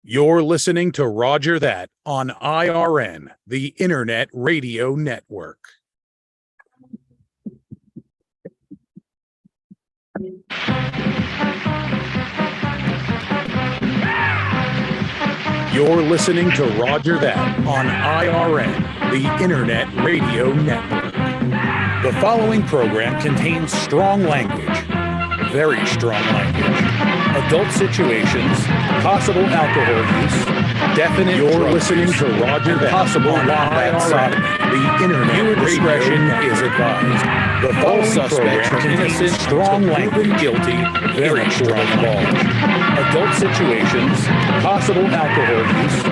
You're listening to Roger That on IRN, the Internet Radio Network. You're listening to Roger That on IRN, the Internet Radio Network. The following program contains strong language, very strong language, adult situations, possible alcohol use, definite. You're listening to Roger That possible wombat sodomy. The Internet discretion is advised. The following suspects are innocent, strong language, guilty, very strong language, adult situations, possible alcohol use,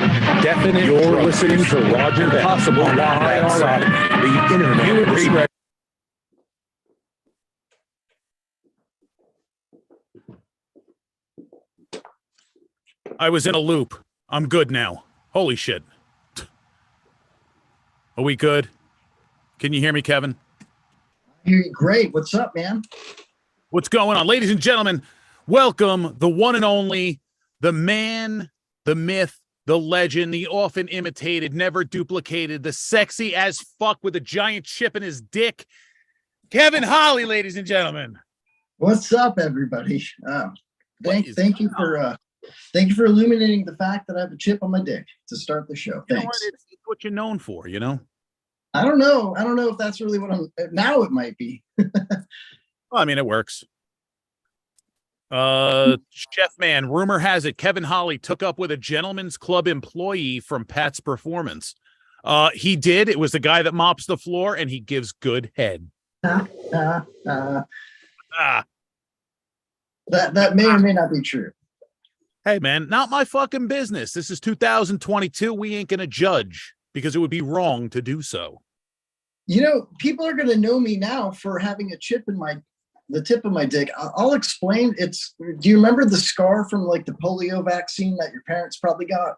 definite. You're listening to Roger That possible wombat sodomy. The Internet discretion. I was in a loop. I'm good now. Holy shit. Are we good? Can you hear me, Kevin? Great. What's up, man? What's going on? Ladies and gentlemen, welcome the one and only, the man, the myth, the legend, the often imitated, never duplicated, the sexy as fuck with a giant chip in his dick, Kevin Holly, ladies and gentlemen. What's up, everybody? Thank you for illuminating the fact that I have a chip on my dick to start the show. Thanks. It's what you're known for, you know? I don't know if that's really what I'm now. It might be. Well, I mean, it works. Chef man, rumor has it Kevin Holly took up with a gentleman's club employee from Pat's Performance. He did. It was the guy that mops the floor, and he gives good head. That may or may not be true. Hey, man, not my fucking business. This is 2022. We ain't going to judge because it would be wrong to do so. You know, people are going to know me now for having a chip in the tip of my dick. I'll explain. Do you remember the scar from like the polio vaccine that your parents probably got?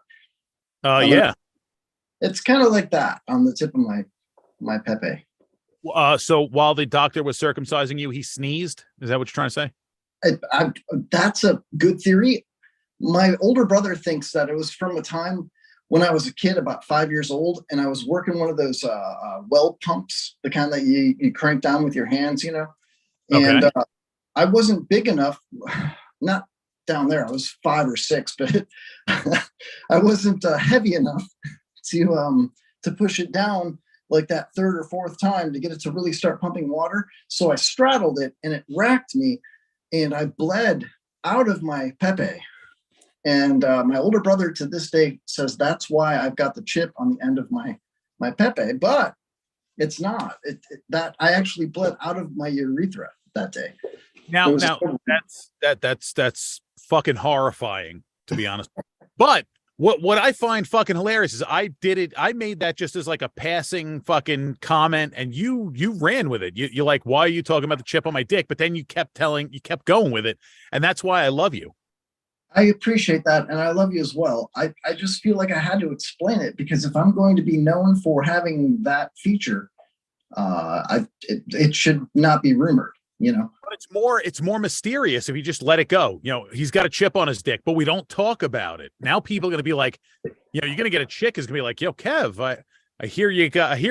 Yeah. It's kind of like that on the tip of my pepe. So while the doctor was circumcising you, he sneezed? Is that what you're trying to say? That's a good theory. My older brother thinks that it was from a time when I was a kid, about 5 years old, and I was working one of those well pumps, the kind that you crank down with your hands, you know. And okay. I wasn't big enough, not down there. I was 5 or 6, but I wasn't heavy enough to push it down like that third or fourth time to get it to really start pumping water. So I straddled it, and it racked me, and I bled out of my pepe. And my older brother to this day says that's why I've got the chip on the end of my pepe, but it's not. That I actually bled out of my urethra that day. Now that's fucking horrifying, to be honest. But what I find fucking hilarious is I made that just as like a passing fucking comment, and you ran with it. You're like, why are you talking about the chip on my dick? But then you kept going with it, and that's why I love you. I appreciate that, and I love you as well. I just feel like I had to explain it, because if I'm going to be known for having that feature, it should not be rumored, you know. But it's more mysterious if you just let it go. You know, he's got a chip on his dick, but we don't talk about it. Now people are going to be like, you know, you're going to get a chick is going to be like, yo, Kev, I hear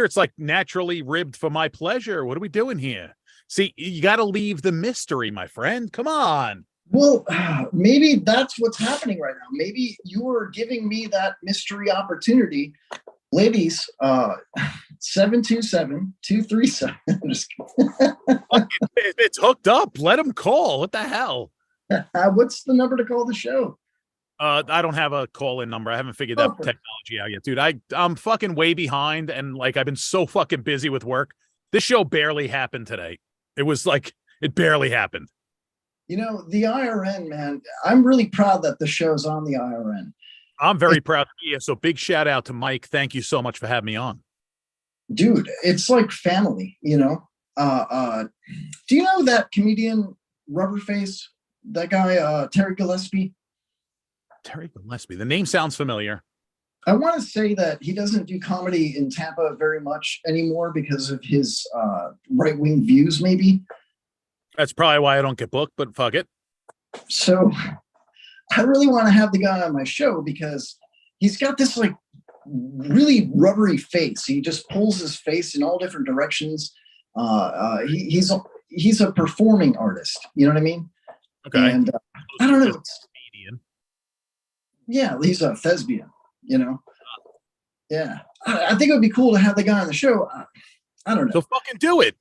it's like naturally ribbed for my pleasure. What are we doing here? See, you got to leave the mystery, my friend. Come on. Well, maybe that's what's happening right now. Maybe you were giving me that mystery opportunity. Ladies, 727-237. It's hooked up. Let him call. What the hell? What's the number to call the show? I don't have a call-in number. I haven't figured that technology out yet, dude. I'm fucking way behind, and like I've been so fucking busy with work. This show barely happened today. It was like it barely happened. You know, the IRN, man, I'm really proud that the show's on the IRN. I'm very proud to be here. So big shout out to Mike. Thank you so much for having me on. Dude, it's like family, you know. Do you know that comedian Rubberface? That guy, Terry Gillespie? Terry Gillespie. The name sounds familiar. I want to say that he doesn't do comedy in Tampa very much anymore because of his right-wing views, maybe. That's probably why I don't get booked, but fuck it. So I really want to have the guy on my show because he's got this like really rubbery face. He just pulls his face in all different directions. He's a performing artist. You know what I mean? Okay. And I don't know. Comedian. Yeah, he's a thespian. You know? Yeah. I think it would be cool to have the guy on the show. I don't know. So fucking do it.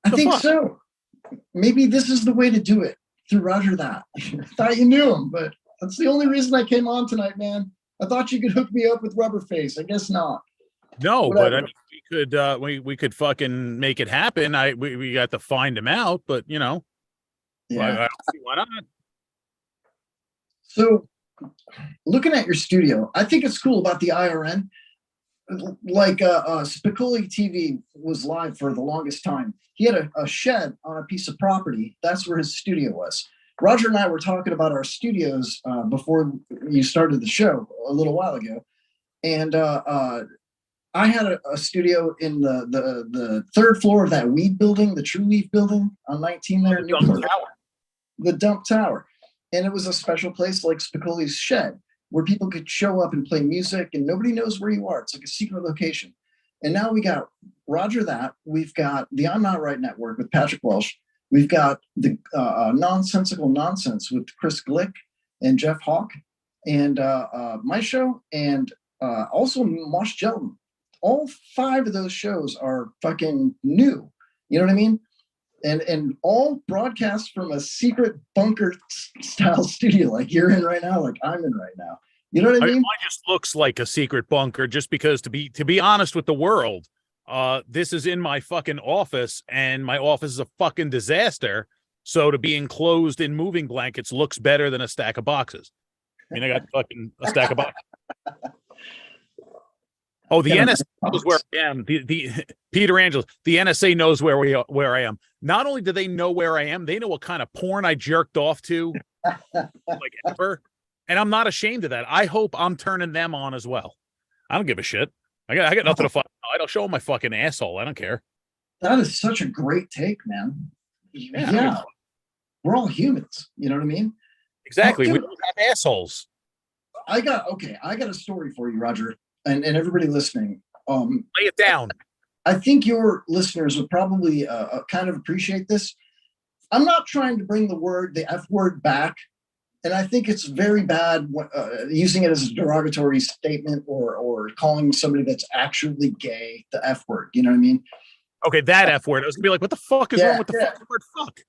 I think so. Maybe this is the way to do it through Roger That. I thought you knew him, but that's the only reason I came on tonight, man. I thought you could hook me up with Rubberface. I guess not. No, Whatever. but I mean, we could fucking make it happen. We got to find him out, but you know, Yeah. why not? So, looking at your studio, I think it's cool about the IRN. Like Spicoli TV was live for the longest time. He had a shed on a piece of property. That's where his studio was. Roger and I were talking about our studios before you started the show a little while ago, and I had a studio in the third floor of that weed building, the True Leaf building on 19 there. The Dump Tower. And it was a special place like Spicoli's shed where people could show up and play music and nobody knows where you are. It's like a secret location. And now we got Roger That. We've got the I'm Not Right Network with Patrick Welsh. We've got the Nonsensical Nonsense with Chris Glick and Jeff Hawk, and my show, and also Mosh Gelatin. All 5 of those shows are fucking new. You know what I mean? And all broadcast from a secret bunker style studio like you're in right now, like I'm in right now. You know what I mean? Mine just looks like a secret bunker just because to be honest with the world, this is in my fucking office and my office is a fucking disaster. So to be enclosed in moving blankets looks better than a stack of boxes. I mean, I got fucking a stack of boxes. Oh, the NSA knows where I am. The Peter Angeles, the NSA knows where I am. Not only do they know where I am, they know what kind of porn I jerked off to, like ever. And I'm not ashamed of that. I hope I'm turning them on as well. I don't give a shit. I got nothing to fuck. I don't show them my fucking asshole. I don't care. That is such a great take, man. Yeah. We're all humans. You know what I mean? Exactly. We don't have assholes. I got a story for you, Roger, and everybody listening. Lay it down. I think your listeners would probably kind of appreciate this. I'm not trying to bring the F word back. And I think it's very bad using it as a derogatory statement or calling somebody that's actually gay the F word. You know what I mean? Okay, that F word. I was gonna be like, what the fuck is wrong with the fucking word fuck?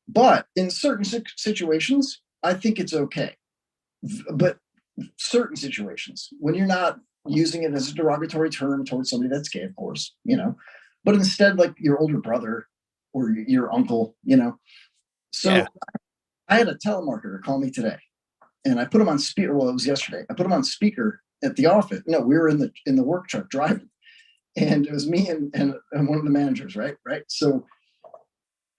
But in certain situations, I think it's okay. But certain situations, when you're not using it as a derogatory term towards somebody that's gay, of course, you know, but instead like your older brother or your uncle, you know. So yeah. I had a telemarketer call me today and I put him on speaker. Well, it was yesterday. I put him on speaker at the office. No, we were in the work truck driving and it was me and one of the managers, right? So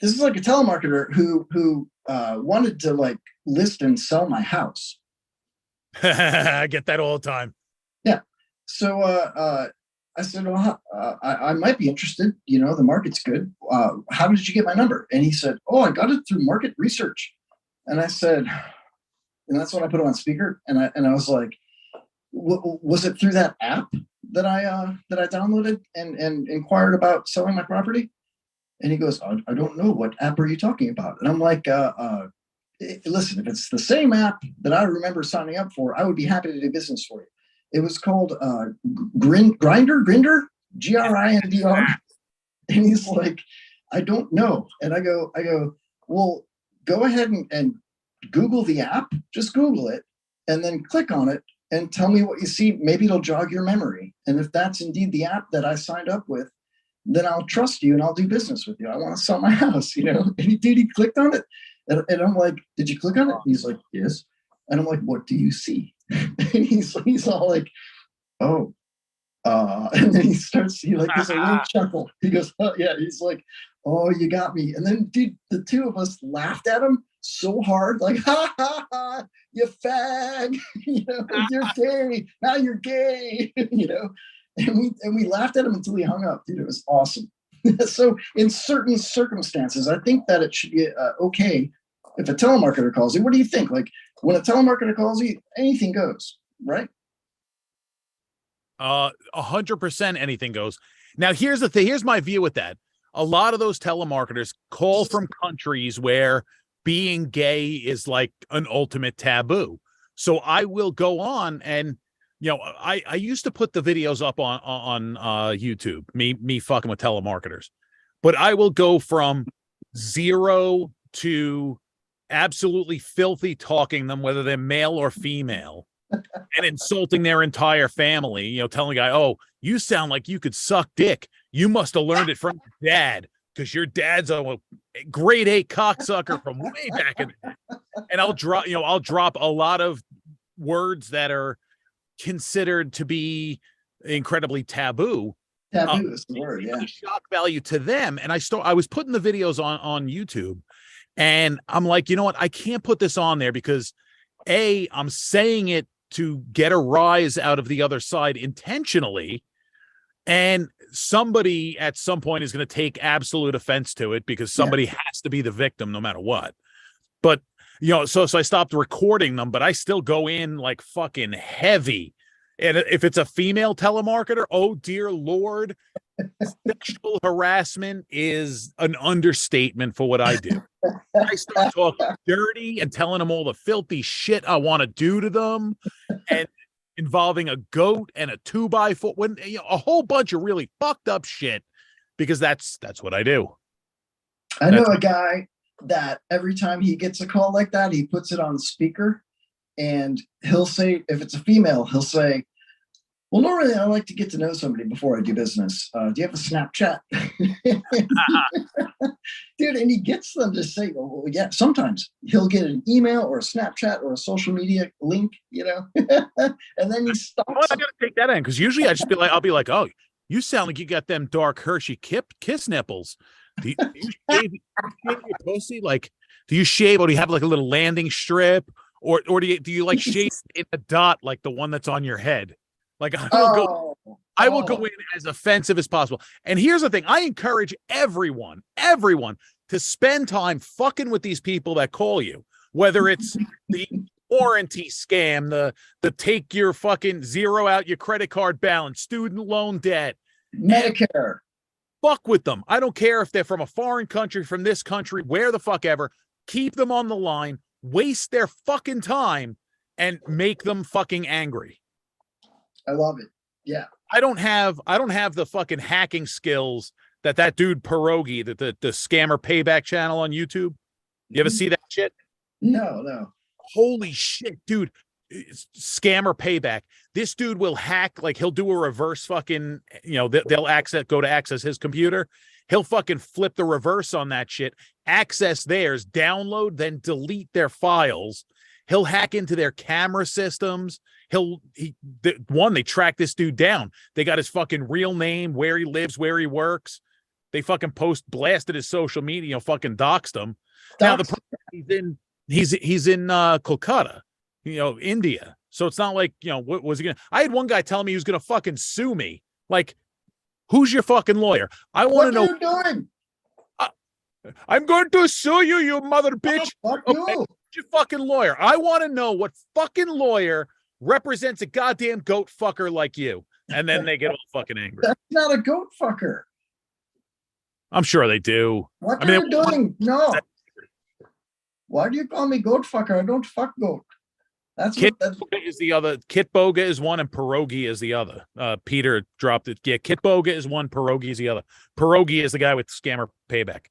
this is like a telemarketer who wanted to like list and sell my house. I get that all the time. Yeah. So I said, well, I might be interested. You know, the market's good. How did you get my number? And he said, oh, I got it through market research. And I said, and that's when I put him on speaker. And I was like, was it through that app that I downloaded and inquired about selling my property? And he goes, I don't know. What app are you talking about? And I'm like, listen, if it's the same app that I remember signing up for, I would be happy to do business for you. It was called Grindr, Grindr. And he's like, I don't know. And I go, well, go ahead and Google the app. Just Google it and then click on it and tell me what you see. Maybe it'll jog your memory. And if that's indeed the app that I signed up with, then I'll trust you and I'll do business with you. I want to sell my house, you know? And he clicked on it. And I'm like, did you click on it? And he's like, yes. And I'm like, what do you see? And he's all like, oh. And then he starts, he like, there's a little chuckle. He goes, oh, yeah. He's like, oh, you got me. And then, dude, the two of us laughed at him so hard, like, ha, ha, ha, you fag. You know, you're gay. Now you're gay. You know? And we laughed at him until he hung up. Dude, it was awesome. So in certain circumstances, I think that it should be okay if a telemarketer calls you. What do you think? Like, when a telemarketer calls you, anything goes, right? 100% anything goes. Now, here's the thing. Here's my view with that. A lot of those telemarketers call from countries where being gay is like an ultimate taboo. So I will go on and, I used to put the videos up on YouTube, me fucking with telemarketers, but I will go from 0 to absolutely filthy talking them, whether they're male or female, and insulting their entire family, telling a guy, oh, you sound like you could suck dick. You must have learned it from your dad because your dad's a grade 8 cocksucker from way back in the day. And I'll drop a lot of words that are considered to be incredibly taboo. Taboo is the word, yeah. Shock value to them. And I was putting the videos on YouTube, and I'm like, you know what? I can't put this on there because I'm saying it to get a rise out of the other side intentionally. And somebody at some point is going to take absolute offense to it because somebody has to be the victim no matter what. But, so I stopped recording them, but I still go in like fucking heavy. And if it's a female telemarketer, oh dear Lord, sexual harassment is an understatement for what I do. I start talking dirty and telling them all the filthy shit I want to do to them, and involving a goat and a 2x4, a whole bunch of really fucked up shit, because that's what I do. I know a guy that every time he gets a call like that, he puts it on speaker, and he'll say, if it's a female, he'll say, well, normally I like to get to know somebody before I do business. Do you have a Snapchat? Dude, and he gets them to say, well, yeah, sometimes he'll get an email or a Snapchat or a social media link, and then he stops. Oh, I gotta take that in, because usually I'll be like, oh, you sound like you got them dark Hershey kiss nipples. Do you shave your pussy? Like, do you shave, or do you have like a little landing strip, or do you like shave in a dot like the one that's on your head? Like, I will go in as offensive as possible. And here's the thing. I encourage everyone to spend time fucking with these people that call you, whether it's the warranty scam, the take your fucking zero out your credit card balance, student loan debt, Medicare. Fuck with them. I don't care if they're from a foreign country, from this country, where the fuck ever. Keep them on the line, waste their fucking time, and make them fucking angry. I love it. Yeah. I don't have the fucking hacking skills that dude Pierogi, the scammer payback channel on YouTube. You ever see that shit? No. Holy shit, dude. Scammer payback. This dude will hack, like he'll do a reverse fucking, they'll go to access his computer. He'll fucking flip the reverse on that shit, access theirs, download, then delete their files. He'll hack into their camera systems. They track this dude down. They got his fucking real name, where he lives, where he works. They fucking blasted his social media, fucking doxed him. Now the person he's in Kolkata, India. So it's not like, what was he gonna? I had one guy telling me he was gonna fucking sue me. Like, who's your fucking lawyer? I want to know. What are you doing? I'm going to sue you, you mother bitch. Fuck Okay. you. Your fucking lawyer. I want to know what fucking lawyer represents a goddamn goat fucker like you. And then they get all fucking angry. That's not a goat fucker. I'm sure they do. What are you doing? No. Why do you call me goat fucker? I don't fuck goat. Kit Boga is one, and Pierogi is the other. Peter dropped it. Yeah, Kit Boga is one, Pierogi is the other. Pierogi is the guy with scammer payback.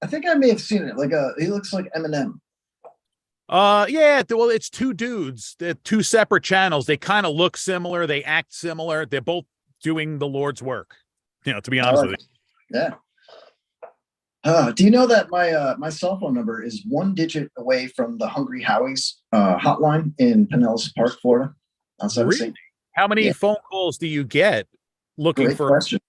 I think I may have seen it. He looks like Eminem. Yeah, well, it's two dudes. They're two separate channels. They kind of look similar. They act similar. They're both doing the Lord's work, to be honest with you. Yeah. Do you know that my cell phone number is 1 digit away from the Hungry Howie's hotline in Pinellas Park, Florida? Really? How many phone calls do you get looking Great for? Question.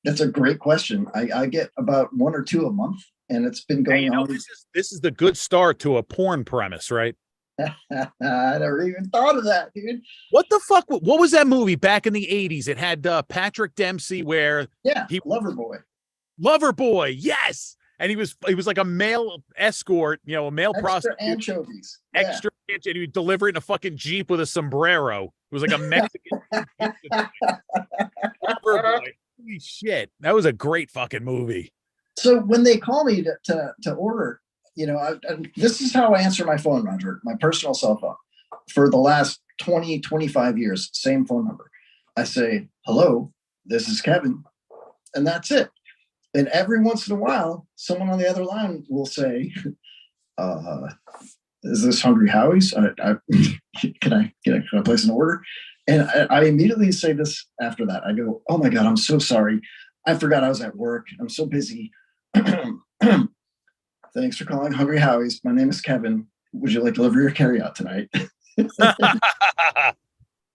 That's a great question. I get about 1 or 2 a month, and it's been going on. This is the good start to a porn premise, right? I never even thought of that, dude. What the fuck? What was that movie back in the 80s? It had Patrick Dempsey where he Loverboy. Loverboy, yes. and he was like a male escort, a male Extra prostitute, anchovies. extra, and he would deliver it in a fucking Jeep with a sombrero. It was like a Mexican. Holy shit, that was a great fucking movie. So when they call me to order, this is how I answer my phone, Roger, my personal cell phone. For the last 20, 25 years, same phone number. I say, hello, this is Kevin. And that's it. And every once in a while, someone on the other line will say, is this Hungry Howie's? Can I place an order? And I immediately say this after that. I go, oh my God, I'm so sorry. I forgot I was at work. I'm so busy. Thanks for calling Hungry Howie's. My name is Kevin. Would you like delivery or carry out tonight?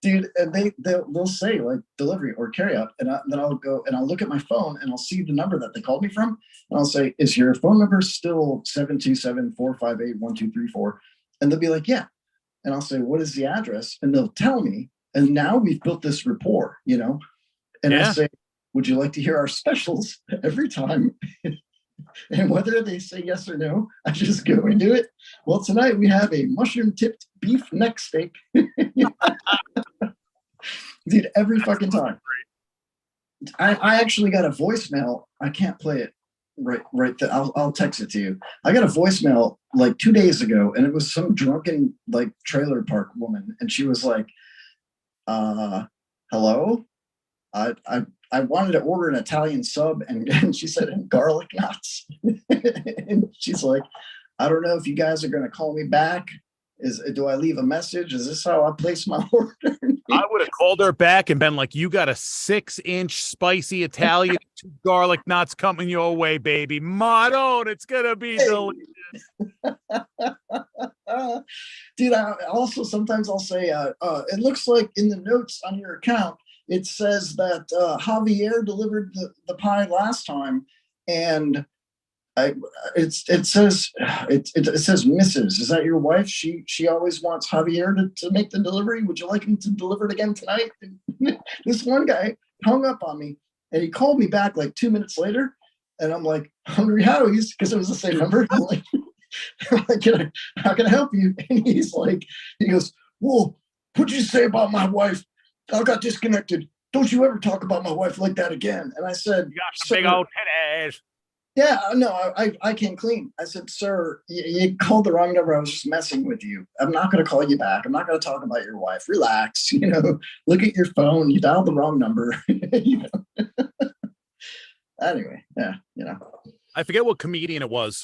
Dude, and they'll say like delivery or carry out, and then I'll go and I'll look at my phone and I'll see the number that they called me from, and I'll say, is your phone number still 727-458-1234? And they'll be like, yeah. And I'll say, what is the address? And they'll tell me. And now we've built this rapport, And I say, would you like to hear our specials every time? And whether they say yes or no, I just go and do it. Well, tonight we have a mushroom-tipped beef neck steak. Dude, every fucking time. I actually got a voicemail. I can't play it right there. I'll text it to you. I got a voicemail like 2 days ago, and it was some drunken like trailer park woman, and she was like, hello? I wanted to order an Italian sub, and she said, and garlic knots. And she's like, I don't know if you guys are going to call me back. Do I leave a message? Is this how I place my order? I would have called her back and been like, you got a 6-inch spicy Italian, 2 garlic knots coming your way, baby. Madon, it's going to be delicious. Dude, sometimes I'll say, it looks like in the notes on your account, it says that Javier delivered the pie last time, and it says Mrs. Is that your wife? She always wants Javier to make the delivery. Would you like him to deliver it again tonight? This one guy hung up on me, and he called me back like 2 minutes later, and I'm like, Hungry Howie's, because it was the same number. I'm like, how can I help you? And he goes, whoa, what'd you say about my wife? I got disconnected. Don't you ever talk about my wife like that again. And I said, you got some big old titties. Yeah, no, I came clean. I said, sir, you called the wrong number. I was just messing with you. I'm not going to call you back. I'm not going to talk about your wife. Relax. Look at your phone. You dialed the wrong number. Anyway, yeah, I forget what comedian it was.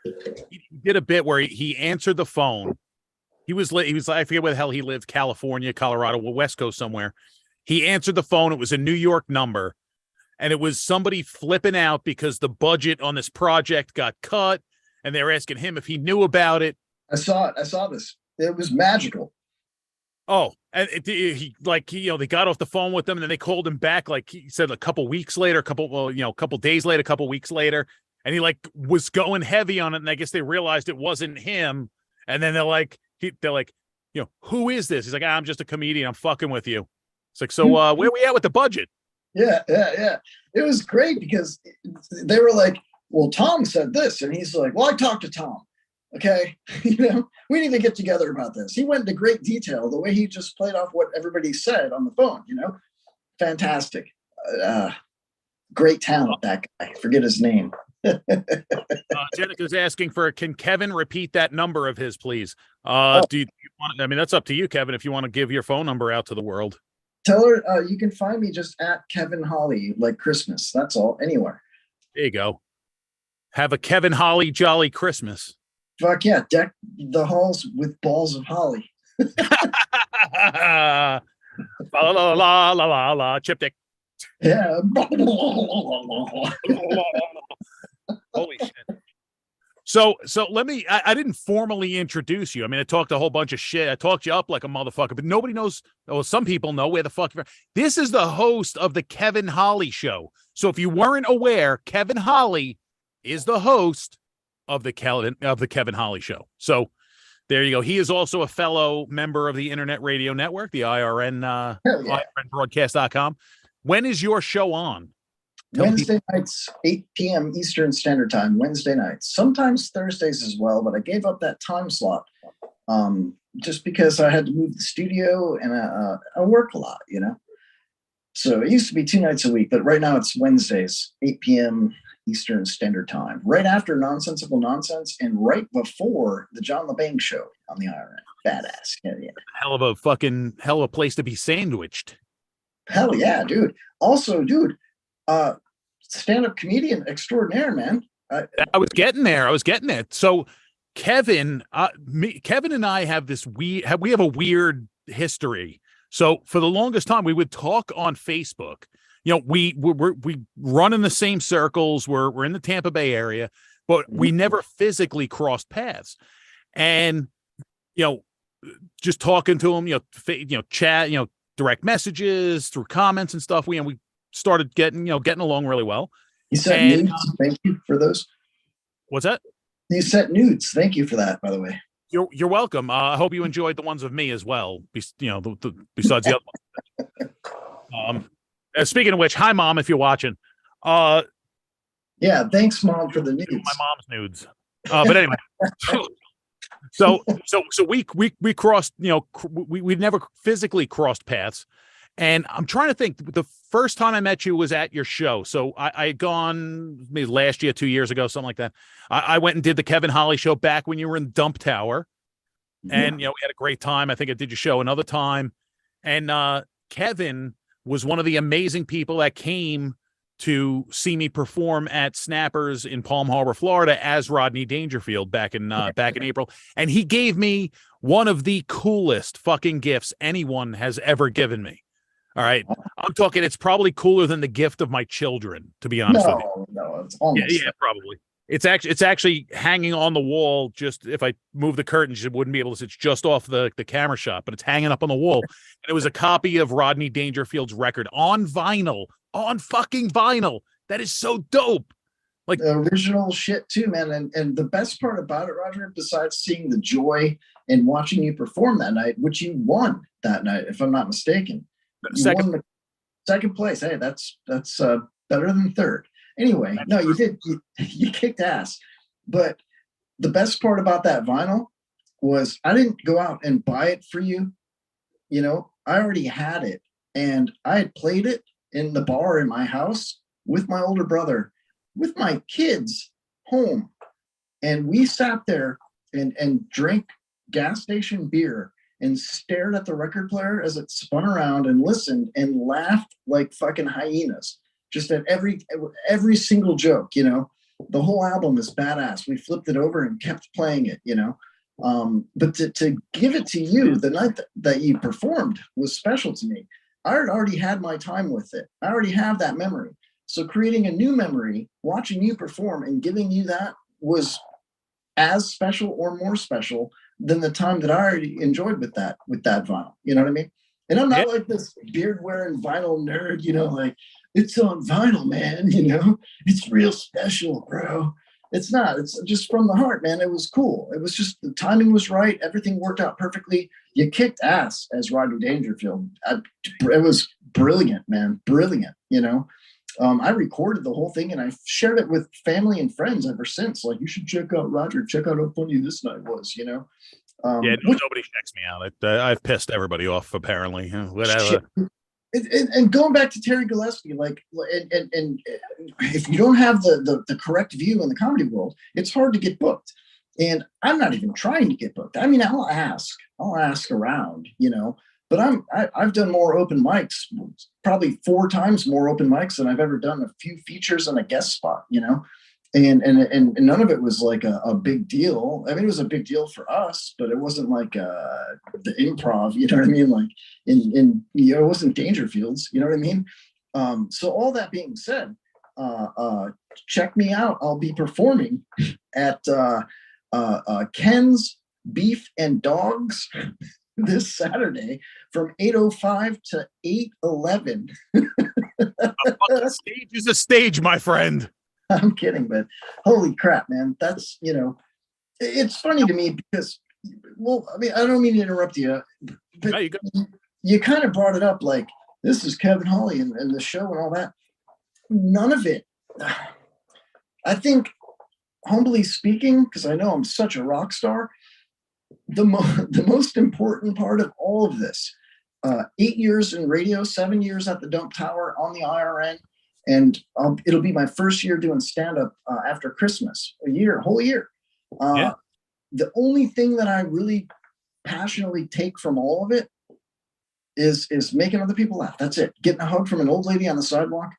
He did a bit where he answered the phone. He was I forget where the hell he lived, California, Colorado, West Coast somewhere. He answered the phone. It was a New York number, and it was somebody flipping out because the budget on this project got cut, and they were asking him if he knew about it. I saw it. I saw this. It was magical. Oh, and they got off the phone with him, and then they called him back. Like he said, a couple weeks later, a couple days later, a couple weeks later, and he was going heavy on it. And I guess they realized it wasn't him. And then they're like, who is this? He's like, I'm just a comedian. I'm fucking with you. It's like, so where we at with the budget? Yeah. It was great because they were like, well, Tom said this. And he's like, well, I talked to Tom. Okay. We need to get together about this. He went into great detail, the way he just played off what everybody said on the phone, fantastic. Great talent, that guy. Forget his name. Jenica's asking can Kevin repeat that number of his, please? Do you want, that's up to you, Kevin, if you want to give your phone number out to the world. Tell her you can find me just at Kevin Holly, like Christmas. That's all, anywhere. There you go. Have a Kevin Holly jolly Christmas. Fuck yeah, deck the halls with balls of holly. La la la la la la, Chipdick. Yeah. Holy shit. So let me, I didn't formally introduce you. I talked a whole bunch of shit. I talked you up like a motherfucker, but nobody knows, some people know where the fuck you're from. This is the host of the Kevin Holly Show. So if you weren't aware, Kevin Holly is the host of the Kevin Holly Show. So there you go. He is also a fellow member of the Internet Radio Network, the IRN, IRNbroadcast.com. When is your show on? Wednesday nights, 8 p.m. Eastern Standard Time, Wednesday nights. Sometimes Thursdays as well, but I gave up that time slot just because I had to move the studio and I work a lot, So it used to be 2 nights a week, but right now it's Wednesdays, 8 p.m. Eastern Standard Time, right after Nonsensical Nonsense and right before the John LeBang Show on the IRN. Badass. Yeah. Hell of a place to be sandwiched. Hell yeah, dude. Also, dude, stand-up comedian extraordinaire, man. I was getting there. So Kevin and I have we have a weird history. So for the longest time, we would talk on Facebook. We run in the same circles. We're in the Tampa Bay area, but we never physically crossed paths. And just talking to him, chat, direct messages through comments and stuff. We started getting along really well. You sent nudes. Thank you for those. What's that? You sent nudes. Thank you for that, by the way. You're welcome. I hope you enjoyed the ones of me as well. Besides the other ones. Speaking of which, hi mom, if you're watching. Yeah, thanks mom for the nudes. My mom's nudes. But anyway, so we crossed. We never physically crossed paths, and I'm trying to think. The first time I met you was at your show. So I had gone maybe last year, 2 years ago, something like that. I went and did the Kevin Holly show back when you were in Dump Tower, and we had a great time. I think I did your show another time, and Kevin was one of the amazing people that came to see me perform at Snappers in Palm Harbor, Florida, as Rodney Dangerfield back in April. And he gave me one of the coolest fucking gifts anyone has ever given me. All right. I'm talking, it's probably cooler than the gift of my children, to be honest with you. No, it's almost. Yeah, probably. It's actually hanging on the wall. Just if I move the curtains, you wouldn't be able to see. It's just off the camera shot, but it's hanging up on the wall. And it was a copy of Rodney Dangerfield's record on vinyl, on fucking vinyl. That is so dope. Like the original shit too, man. And the best part about it, Roger, besides seeing the joy and watching you perform that night, which you won that night, if I'm not mistaken. You won the second place. Hey, that's better than third. Anyway, no, you did. You kicked ass. But the best part about that vinyl was I didn't go out and buy it for you. I already had it. And I had played it in the bar in my house with my older brother, with my kids home. And we sat there and drank gas station beer and stared at the record player as it spun around and listened and laughed like fucking hyenas. Just at every single joke, the whole album is badass. We flipped it over and kept playing it, but to give it to you the night that you performed was special to me. I already had my time with it. I already have that memory. So creating a new memory, watching you perform and giving you that was as special or more special than the time that I already enjoyed with that vinyl. You know what I mean? And I'm not like this beard wearing vinyl nerd, like it's on vinyl, man, it's real special, bro. It's not, it's just from the heart, man. It was cool. It was just, the timing was right. Everything worked out perfectly. You kicked ass as Rodney Dangerfield. It was brilliant, man. Brilliant. I recorded the whole thing and I shared it with family and friends ever since. Like, you should check out Roger, check out how funny this night was, nobody checks me out. I've pissed everybody off, apparently. Whatever. And going back to Terry Gillespie, and if you don't have the correct view in the comedy world, it's hard to get booked. And I'm not even trying to get booked. I mean, I'll ask around, but I've done more open mics, probably 4 times more open mics than I've ever done a few features and a guest spot, and none of it was like a big deal. I mean, it was a big deal for us, but it wasn't like the improv, you know what I mean? Like it wasn't Dangerfields, you know what I mean? So all that being said, check me out. I'll be performing at Ken's Beef and Dogs this Saturday from 8:05 to 8:11. A stage is a stage, my friend. I'm kidding, but holy crap, man. That's, it's funny to me because, well, I mean, I don't mean to interrupt you, but you kind of brought it up like, this is Kevin Holly and the show and all that. None of it. I think, humbly speaking, because I know I'm such a rock star, the most important part of all of this, 8 years in radio, 7 years at the Dump Tower on the IRN, and it'll be my first year doing stand-up after Christmas, a whole year. Yeah. The only thing that I really passionately take from all of it is making other people laugh. That's it. Getting a hug from an old lady on the sidewalk,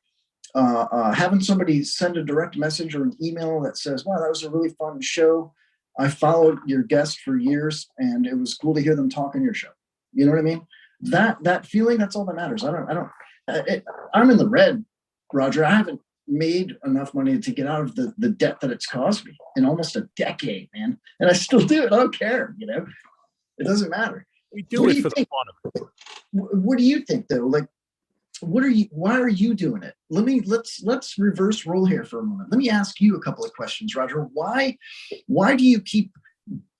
having somebody send a direct message or an email that says, wow, that was a really fun show. I followed your guest for years and it was cool to hear them talk on your show. You know what I mean? That feeling, that's all that matters. I'm in the red, Roger. I haven't made enough money to get out of the debt that it's caused me in almost a decade, man. And I still do it. I don't care. It doesn't matter. We do it for the fun of it. What do you think though? Like, why are you doing it? Let's reverse role here for a moment. Let me ask you a couple of questions, Roger. Why do you keep,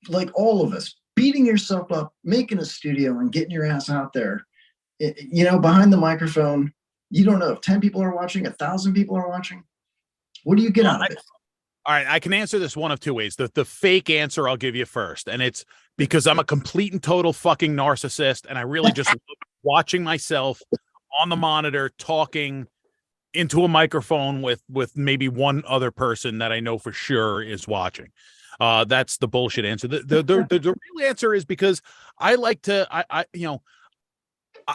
like all of us, beating yourself up, making a studio and getting your ass out there, behind the microphone? You don't know if 10 people are watching, 1,000 people are watching. What do you get out of it? All right, I can answer this one of two ways. The fake answer I'll give you first, and it's because I'm a complete and total fucking narcissist, and I really just love watching myself on the monitor talking into a microphone with maybe one other person that I know for sure is watching. That's the bullshit answer. The real answer is because I like to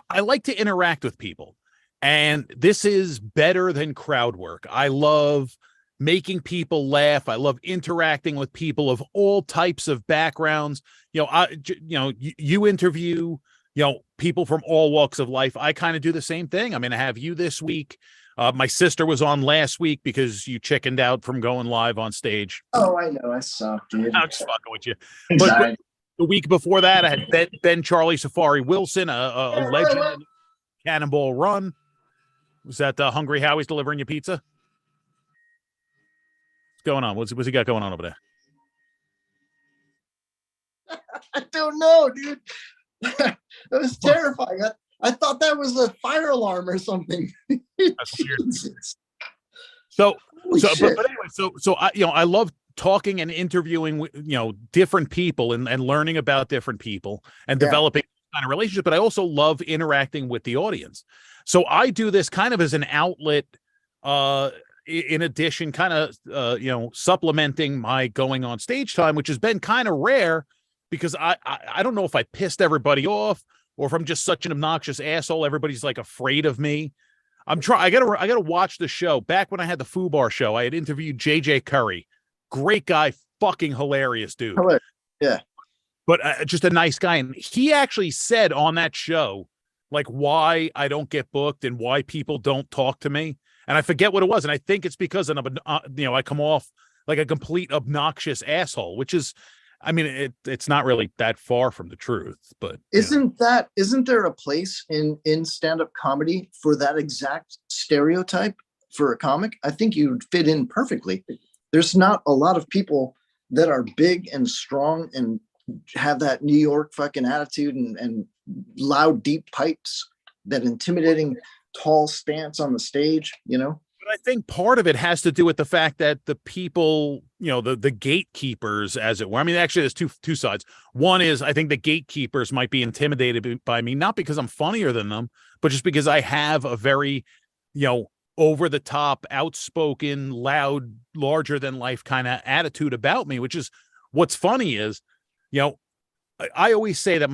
I like to interact with people, and this is better than crowd work. I love making people laugh. I love interacting with people of all types of backgrounds. You interview, people from all walks of life. I kind of do the same thing. I'm going to have you this week. My sister was on last week because you chickened out from going live on stage. Oh, I know. I suck, dude. I'm just fucking with you. But the week before that, I had Ben Charlie Safari Wilson, a legend in Cannonball Run. Was that Hungry Howie's delivering you pizza? Going on? What's he got going on over there? I don't know, dude. That was terrifying. I thought that was a fire alarm or something. That's weird. So I love talking and interviewing with different people and learning about different people and developing kind of relationship. But I also love interacting with the audience. So I do this kind of as an outlet. In addition, kind of, supplementing my going on stage time, which has been kind of rare because I don't know if I pissed everybody off or if I'm just such an obnoxious asshole. Everybody's like afraid of me. I gotta watch the show. Back when I had the Foo Bar show, I had interviewed JJ Curry. Great guy, fucking hilarious dude. Yeah. But just a nice guy. And he actually said on that show, like, why I don't get booked and why people don't talk to me. And I forget what it was. And I think it's because I come off like a complete obnoxious asshole, which is, it's not really that far from the truth, but isn't there a place in stand-up comedy for that exact stereotype for a comic? I think you'd fit in perfectly. There's not a lot of people that are big and strong and have that New York fucking attitude and loud, deep pipes, that intimidating tall stance on the stage, But I think part of it has to do with the fact that the people, the gatekeepers, as it were. Actually, there's two sides. One is I think the gatekeepers might be intimidated by me, not because I'm funnier than them, but just because I have a very, over the top, outspoken, loud, larger than life kind of attitude about me, which is what's funny is, I always say that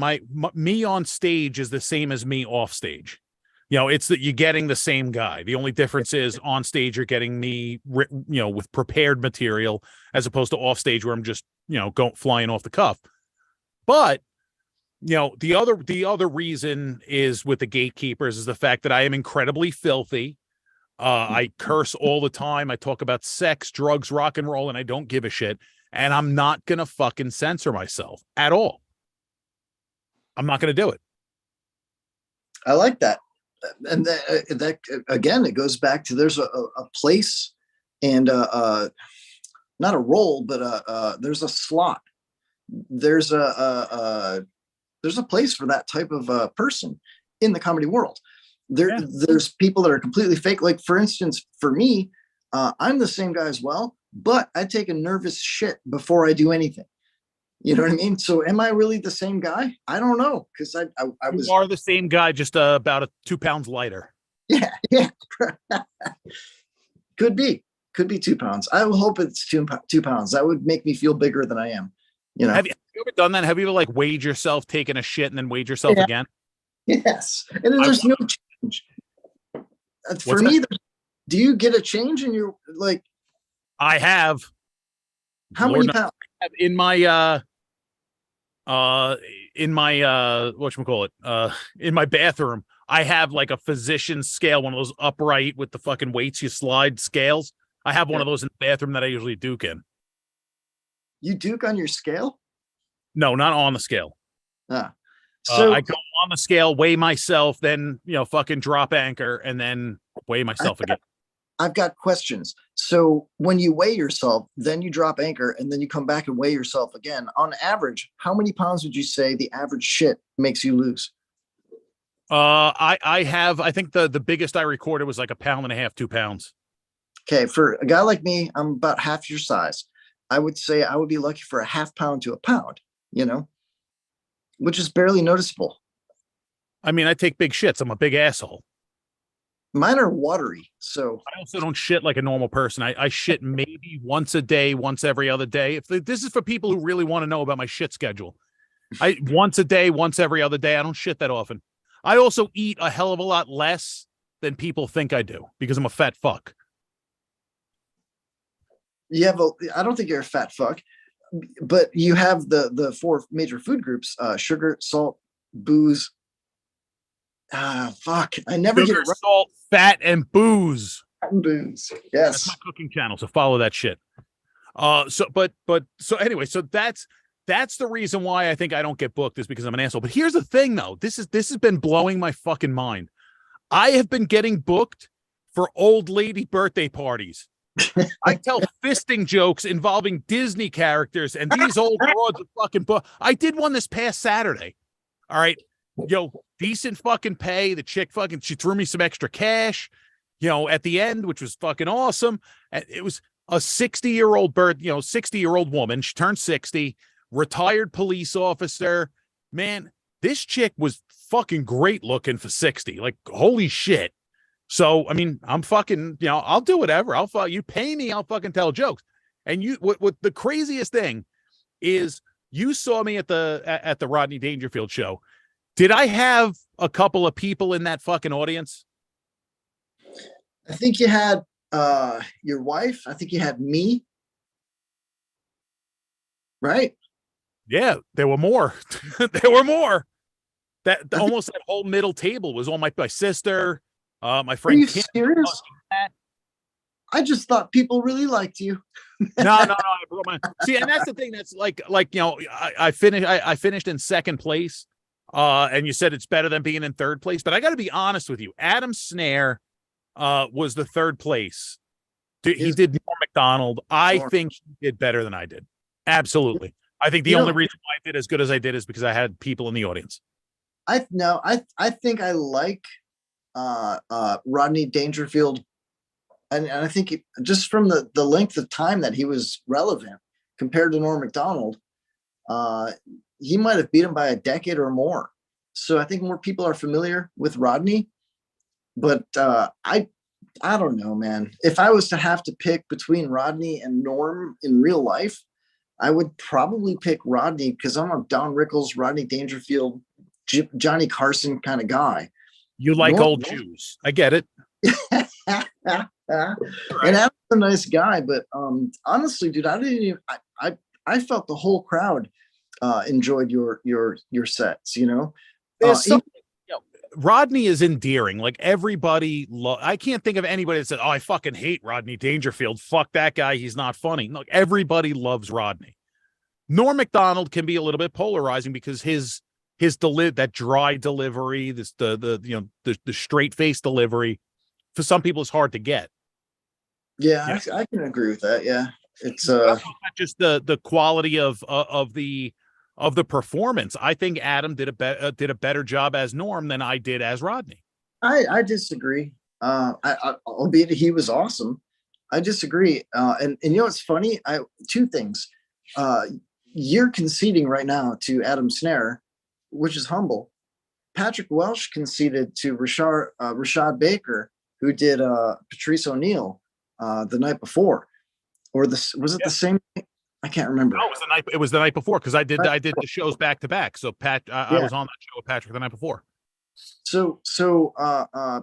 me on stage is the same as me off stage. It's that you're getting the same guy. The only difference is on stage, you're getting me, with prepared material as opposed to off stage where I'm just, flying off the cuff. But, the other reason is with the gatekeepers is the fact that I am incredibly filthy. I curse all the time. I talk about sex, drugs, rock and roll, and I don't give a shit. And I'm not going to fucking censor myself at all. I'm not going to do it. I like that. And that again, it goes back to there's a place and not a role, but there's a slot. There's a place for that type of person in the comedy world. There's people that are completely fake. Like, for instance, for me, I'm the same guy as well, but I take a nervous shit before I do anything. You know what I mean? So am I really the same guy? I don't know. Cause I was. You are the same guy, just about 2 pounds lighter. Yeah. Could be 2 pounds. I will hope it's 2 pounds. That would make me feel bigger than I am. You know, have you ever done that? Have you ever like weighed yourself, taken a shit and then weighed yourself again? Yes. And then there's no change. For me, do you get a change in your, like? I have. How many pounds? In my whatchamacallit, in my bathroom, I have like a physician scale, one of those upright with the fucking weights you slide scales. I have one of those in the bathroom that I usually duke in. You duke on your scale? No, not on the scale. So I go on the scale, weigh myself, then fucking drop anchor, and then weigh myself again. I've got questions. So when you weigh yourself, then you drop anchor, and then you come back and weigh yourself again. On average, how many pounds would you say the average shit makes you lose? I think the biggest I recorded was like 1.5 pounds, 2 pounds. Okay, for a guy like me, I'm about half your size. I would say I would be lucky for a 0.5 pound to 1 pound, which is barely noticeable. I mean, I take big shits. I'm a big asshole. Mine are watery, so I also don't shit like a normal person. I shit maybe once a day, once every other day. This is for people who really want to know about my shit schedule. Once a day, once every other day. I don't shit that often. I also eat a hell of a lot less than people think I do because I'm a fat fuck. I don't think you're a fat fuck, but you have the 4 major food groups: sugar, salt, booze. Fuck. I never Sugar, get it right. Salt, fat, and booze. Booze. Yes. That's my cooking channel, so follow that shit. So anyway, so that's the reason why I think I don't get booked is because I'm an asshole. But here's the thing, though. This has been blowing my fucking mind. I have been getting booked for old lady birthday parties. I tell fisting jokes involving Disney characters, and these old broads are fucking I did one this past Saturday. All right. Decent fucking pay. The chick she threw me some extra cash, at the end, which was fucking awesome. And it was a 60-year-old 60-year-old woman. She turned 60, retired police officer. Man, this chick was fucking great looking for 60. Like, holy shit. So, I mean, I'm fucking, I'll do whatever. You pay me, I'll fucking tell jokes. And what the craziest thing is, you saw me at the Rodney Dangerfield show. Did I have a couple of people in that fucking audience? I think you had your wife. I think you had me. Right? Yeah, there were more. There were more. Almost that whole middle table was all my sister, my friend. Are you Kim, serious? I just thought people really liked you. No. See, and that's the thing. That's like I finished in second place. And you said it's better than being in third place, but I got to be honest with you. Adam Snare was the third place. He did Norm Macdonald. I think he did better than I did. Absolutely. I think the only reason why I did as good as I did is because I had people in the audience. I think I like Rodney Dangerfield, and I think just from the length of time that he was relevant compared to Norm Macdonald, he might have beat him by a decade or more. So I think more people are familiar with Rodney, but I don't know, man. If I was to have to pick between Rodney and Norm in real life, I would probably pick Rodney because I'm a Don Rickles, Rodney Dangerfield, Johnny Carson kind of guy. You like old Jews. I get it. And Adam's a nice guy, but honestly, dude, I felt the whole crowd enjoyed your sets, Rodney is endearing. Like, everybody I can't think of anybody that said, "Oh, I fucking hate Rodney Dangerfield. Fuck that guy. He's not funny." Look, everybody loves Rodney. Norm Macdonald can be a little bit polarizing because his that dry delivery, the straight face delivery, for some people is hard to get. Yeah. I can agree with that. Yeah. It's just the quality of the performance. I think Adam did a better job as Norm than I did as Rodney. I disagree. Albeit he was awesome. I disagree. And you know what's funny? Two things. You're conceding right now to Adam Snare, which is humble. Patrick Welsh conceded to Rashad Baker, who did Patrice O'Neal the night before, or was it the same? I can't remember. No, it was the night before because I did the shows back to back. So I was on that show with Patrick the night before. So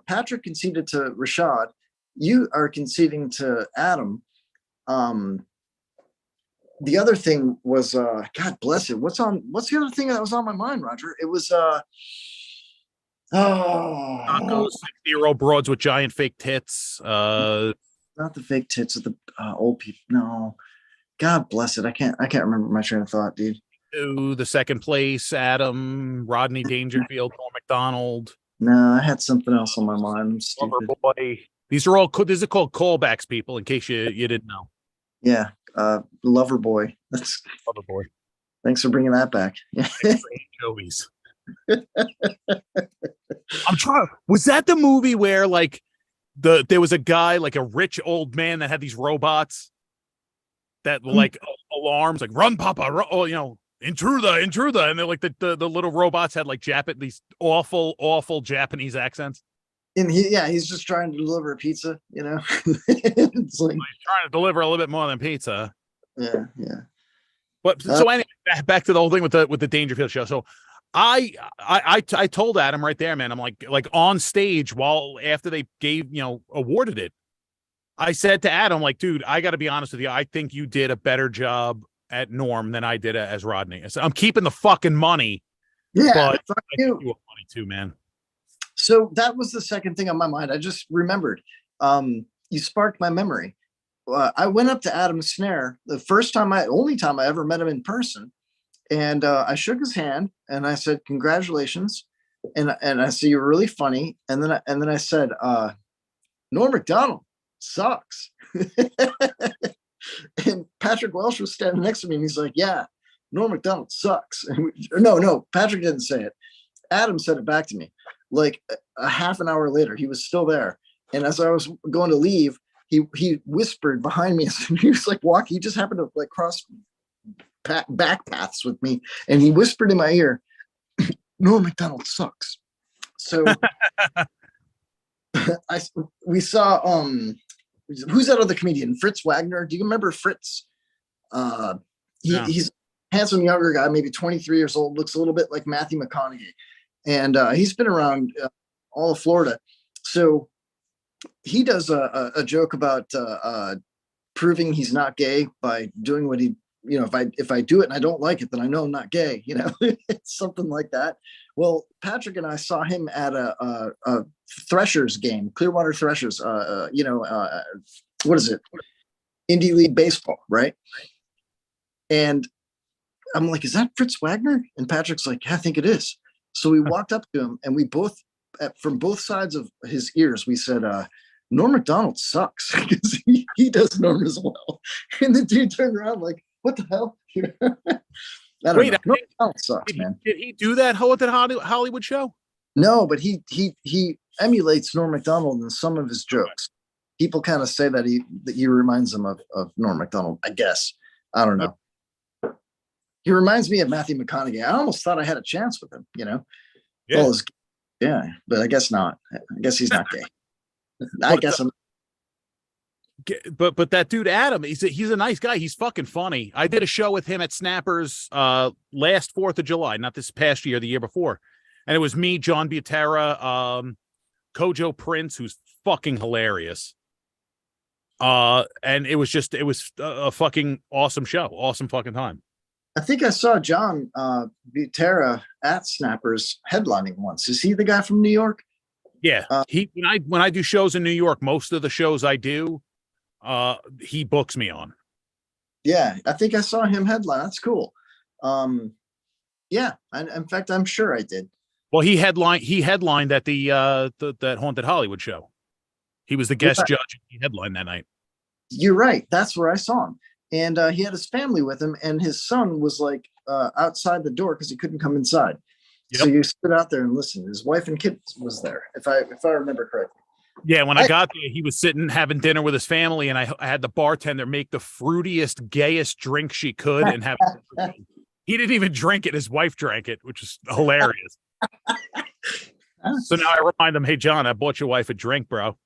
Patrick conceded to Rashad. You are conceding to Adam. The other thing was God bless it. What's the other thing that was on my mind, Roger? It was Tacos, 60-year-old broads with giant fake tits. Not the fake tits of the old people. No. God bless it. I can't remember my train of thought, dude. Ooh, the second place, Adam, Rodney Dangerfield, Paul McDonald. No, I had something else on my mind. I'm stupid. Boy. These are called callbacks, people, in case you didn't know. Yeah. Lover Boy. That's Lover Boy. Thanks for bringing that back. Anchovies. I'm trying. Was that the movie where like there was a guy, like a rich old man that had these robots that were like alarms, like "Run, Papa!" Run, oh, intruder, and they're like the little robots had like these awful Japanese accents. And he's just trying to deliver a pizza, It's like he's trying to deliver a little bit more than pizza. Yeah. But so anyway, back to the whole thing with the Dangerfield show. So I told Adam right there, man. I'm like on stage after they awarded it. I said to Adam, like, dude, I got to be honest with you. I think you did a better job at Norm than I did as Rodney. I said, I'm keeping the fucking money. Yeah, but I think you want money too, man. So that was the second thing on my mind. I just remembered. You sparked my memory. I went up to Adam Snare the only time I ever met him in person, and I shook his hand and I said, "Congratulations," and I said, "You're really funny." And then I said, "Norm Macdonald sucks." And Patrick Welsh was standing next to me, and he's like, "Yeah, Norm Macdonald sucks." And no, Patrick didn't say it. Adam said it back to me. Like a half an hour later, he was still there. And as I was going to leave, he whispered behind me. He was like walking. He just happened to like cross back paths with me, and he whispered in my ear, "Norm Macdonald sucks." So we saw who's that other comedian? Fritz Wagner. Do you remember Fritz? He's a handsome younger guy, maybe 23 years old, looks a little bit like Matthew McConaughey. And he's been around all of Florida. So he does a joke about proving he's not gay by doing what he, if I do it and I don't like it, then I know I'm not gay, It's something like that. Well, Patrick and I saw him at a Threshers game, Clearwater Threshers, what is it? Indie League Baseball, right? And I'm like, "Is that Fritz Wagner?" And Patrick's like, "Yeah, I think it is." So we walked up to him and we both, from both sides of his ears, we said, "Norm Macdonald sucks," because he does Norm as well. And the dude turned around like, "What the hell?" I don't know. Norm Macdonald sucks, man. Did he do that Hollywood show? No, but he emulates Norm Macdonald in some of his jokes. People kind of say that he reminds them of Norm Macdonald, I guess. I don't know. He reminds me of Matthew McConaughey. I almost thought I had a chance with him, Yeah. But I guess not. I guess he's not gay. But that dude Adam, he's a nice guy. He's fucking funny. I did a show with him at Snappers last 4th of July, not this past year, the year before, and it was me, John Butera, Kojo Prince, who's fucking hilarious. And it was a fucking awesome show, awesome fucking time. I think I saw John Butera at Snappers headlining once. Is he the guy from New York? Yeah, when I do shows in New York, most of the shows I do, he books me on. Yeah, I think I saw him headline. That's cool. Yeah, in fact, I'm sure I did. Well, he headlined at that Haunted Hollywood show. He was the guest judge. He headlined that night. You're right. That's where I saw him. And he had his family with him, and his son was like outside the door because he couldn't come inside. Yep. So you stood out there and listened. His wife and kids was there, if I remember correctly. Yeah, when I got there, he was sitting having dinner with his family, and I had the bartender make the fruitiest, gayest drink she could, and have. He didn't even drink it; his wife drank it, which is hilarious. So now I remind him, "Hey, John, I bought your wife a drink, bro."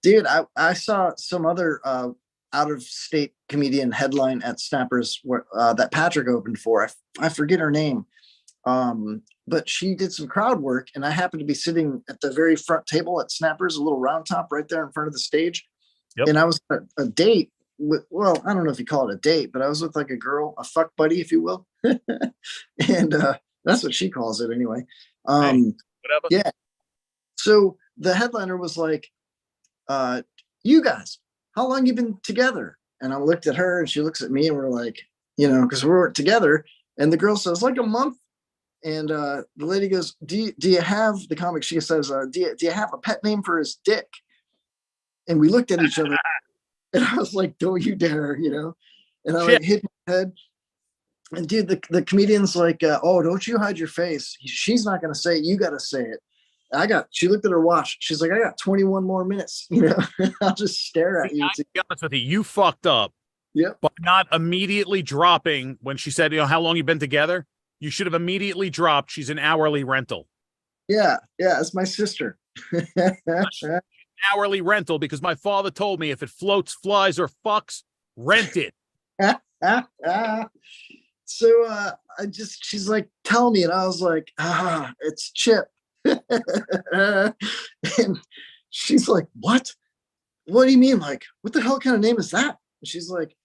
Dude, I saw some other out of state comedian headline at Snappers where that Patrick opened for. I forget her name. But she did some crowd work, and I happened to be sitting at the very front table at Snappers, a little round top right there in front of the stage. Yep. And I was at a date with, well, I don't know if you call it a date, but I was with like a girl, a fuck buddy, if you will. And that's what she calls it anyway. Whatever. Yeah. So the headliner was like, you guys, how long you been together? And I looked at her and she looks at me and we're like, because we weren't together. And the girl says, like a month. And the lady goes, do you have the comic? She says, do you have a pet name for his dick? And we looked at each other and I was like, don't you dare, and I like hit my head. And dude, the comedian's like, oh, don't you hide your face. She's not going to say it. You got to say it. She looked at her watch. She's like, I got 21 more minutes. I'll just stare at you. To be honest with you, you fucked up. Yep. But not immediately dropping when she said, how long you been together? You should have immediately dropped. She's an hourly rental. Yeah, it's my sister. Hourly rental because my father told me if it floats, flies, or fucks, rent it. So she's like, tell me. And I was like, it's Chip. And she's like, what do you mean? Like, what the hell kind of name is that? And she's like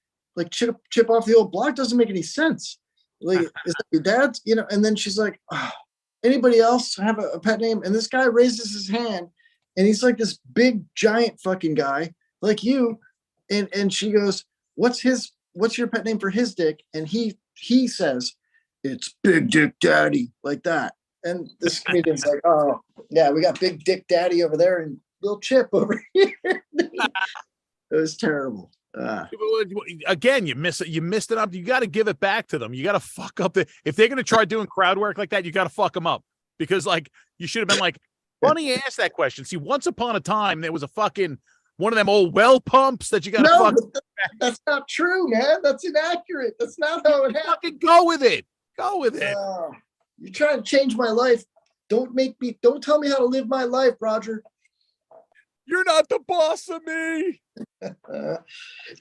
Chip off the old block doesn't make any sense. Like, is that your dad's? And then she's like, anybody else have a pet name? And this guy raises his hand and he's like this big giant fucking guy like you. And she goes, what's your pet name for his dick? And he says, it's Big Dick Daddy, like that. And this comedian's like, oh yeah, we got Big Dick Daddy over there and little Chip over here. It was terrible. Again, you missed it up. You got to give it back to them. You got to fuck up if they're going to try doing crowd work like that, you got to fuck them up because you should have been like, funny you asked that question. See, once upon a time, there was a fucking one of them old well pumps that you got to fuck. That's not true, man. That's inaccurate. That's not how it happened. Fucking go with it. You're trying to change my life. Don't tell me how to live my life, Roger. You're not the boss of me. You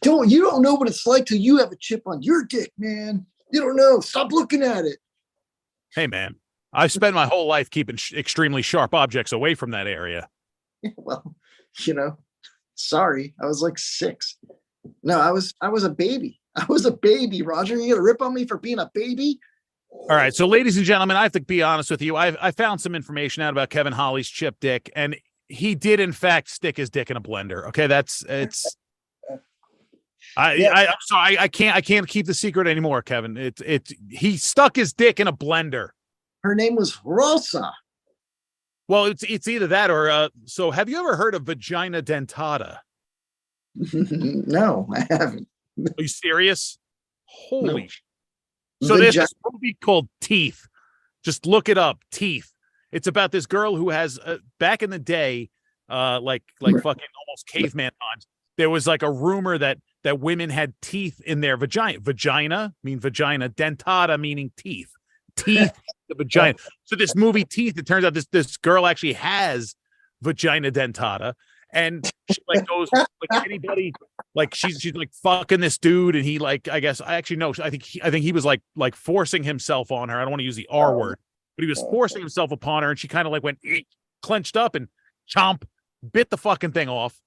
don't know what it's like till you have a chip on your dick, man. You don't know. Stop looking at it. Hey, man, I've spent my whole life keeping extremely sharp objects away from that area. Well, sorry, I was like 6. No, I was a baby. I was a baby, Roger. You gonna rip on me for being a baby? All right, so ladies and gentlemen, I have to be honest with you. I found some information out about Kevin Holly's chip dick, and he did in fact stick his dick in a blender. Okay, I'm sorry, I can't keep the secret anymore, Kevin. He stuck his dick in a blender. Her name was Rosa. Well, it's either that or so have you ever heard of vagina dentata? No, I haven't. Are you serious? Holy. No. So there's this movie called Teeth. Just look it up, Teeth. It's about this girl who has back in the day, like fucking almost caveman times. There was like a rumor that women had teeth in their vagina. Vagina mean vagina, dentata meaning teeth. Teeth, the vagina. So this movie Teeth, it turns out this girl actually has vagina dentata, and she like goes like anybody, like she's like fucking this dude, and he like I think he was like forcing himself on her. I don't want to use the R word. But he was forcing himself upon her, and she kind of like went clenched up and chomp, bit the fucking thing off.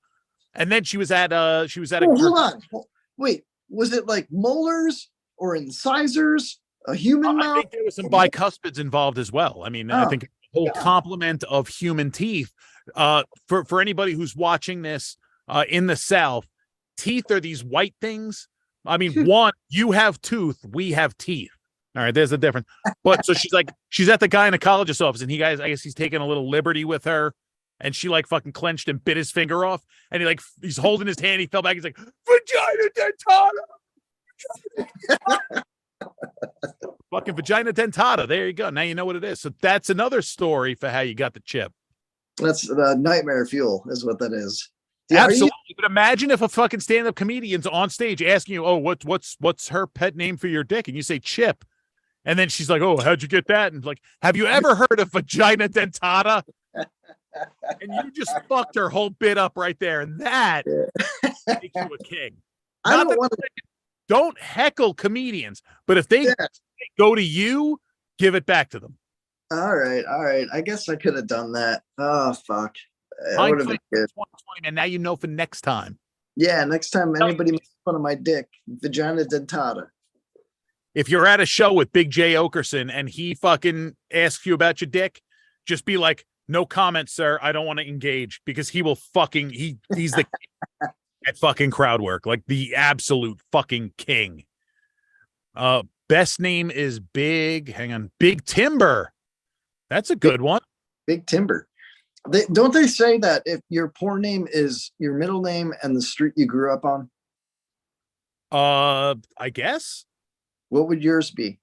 And then she was at a hold on. Wait, was it like molars or incisors? A human mouth? I think there was some bicuspids involved as well. I mean, I think the whole complement of human teeth. For anybody who's watching this in the South, teeth are these white things. I mean, one, you have tooth, we have teeth. All right, there's a difference. But so she's at the gynecologist's office, and I guess he's taking a little liberty with her, and she like fucking clenched and bit his finger off, and he's holding his hand, he fell back, he's like, vagina dentata. Fucking vagina dentata. There you go. Now you know what it is. So that's another story for how you got the chip. That's the nightmare fuel, is what that is. Yeah, Absolutely. But imagine if a fucking stand-up comedian's on stage asking you, "Oh, what's her pet name for your dick?" And you say Chip, and then she's like, "Oh, how'd you get that?" And like, have you ever heard of vagina dentata? And you just fucked her whole bit up right there, and that makes you a king. Don't heckle comedians, but if they go to you, give it back to them. All right. I guess I could have done that. Oh fuck. That would have been good. 2020, and now you know for next time. Yeah, next time anybody makes fun of my dick, vagina dentata. If you're at a show with Big Jay Okerson and he fucking asks you about your dick, just be like, "No comment, sir. I don't want to engage," because he will fucking he's the king at fucking crowd work, like the absolute fucking king. Best name is Big. Hang on, Big Timber. That's a good one. Big Timber. Don't they say that if your porn name is your middle name and the street you grew up on? I guess. What would yours be?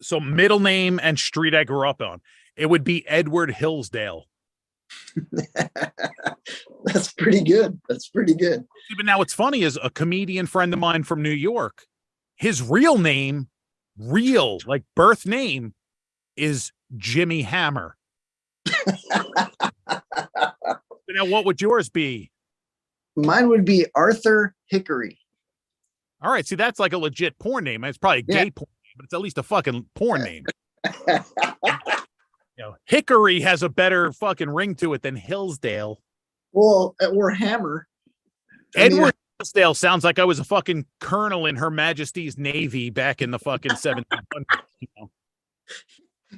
So middle name and street I grew up on. It would be Edward Hillsdale. That's pretty good. But now what's funny is a comedian friend of mine from New York, his real name, like birth name, is Jimmy Hammer. Now, what would yours be? Mine would be Arthur Hickory. All right, see, that's like a legit porn name. It's probably a gay porn name, but it's at least a fucking porn name. Hickory has a better fucking ring to it than Hillsdale. Well, or Hammer. Edward Hillsdale sounds like I was a fucking colonel in Her Majesty's Navy back in the fucking 1700s.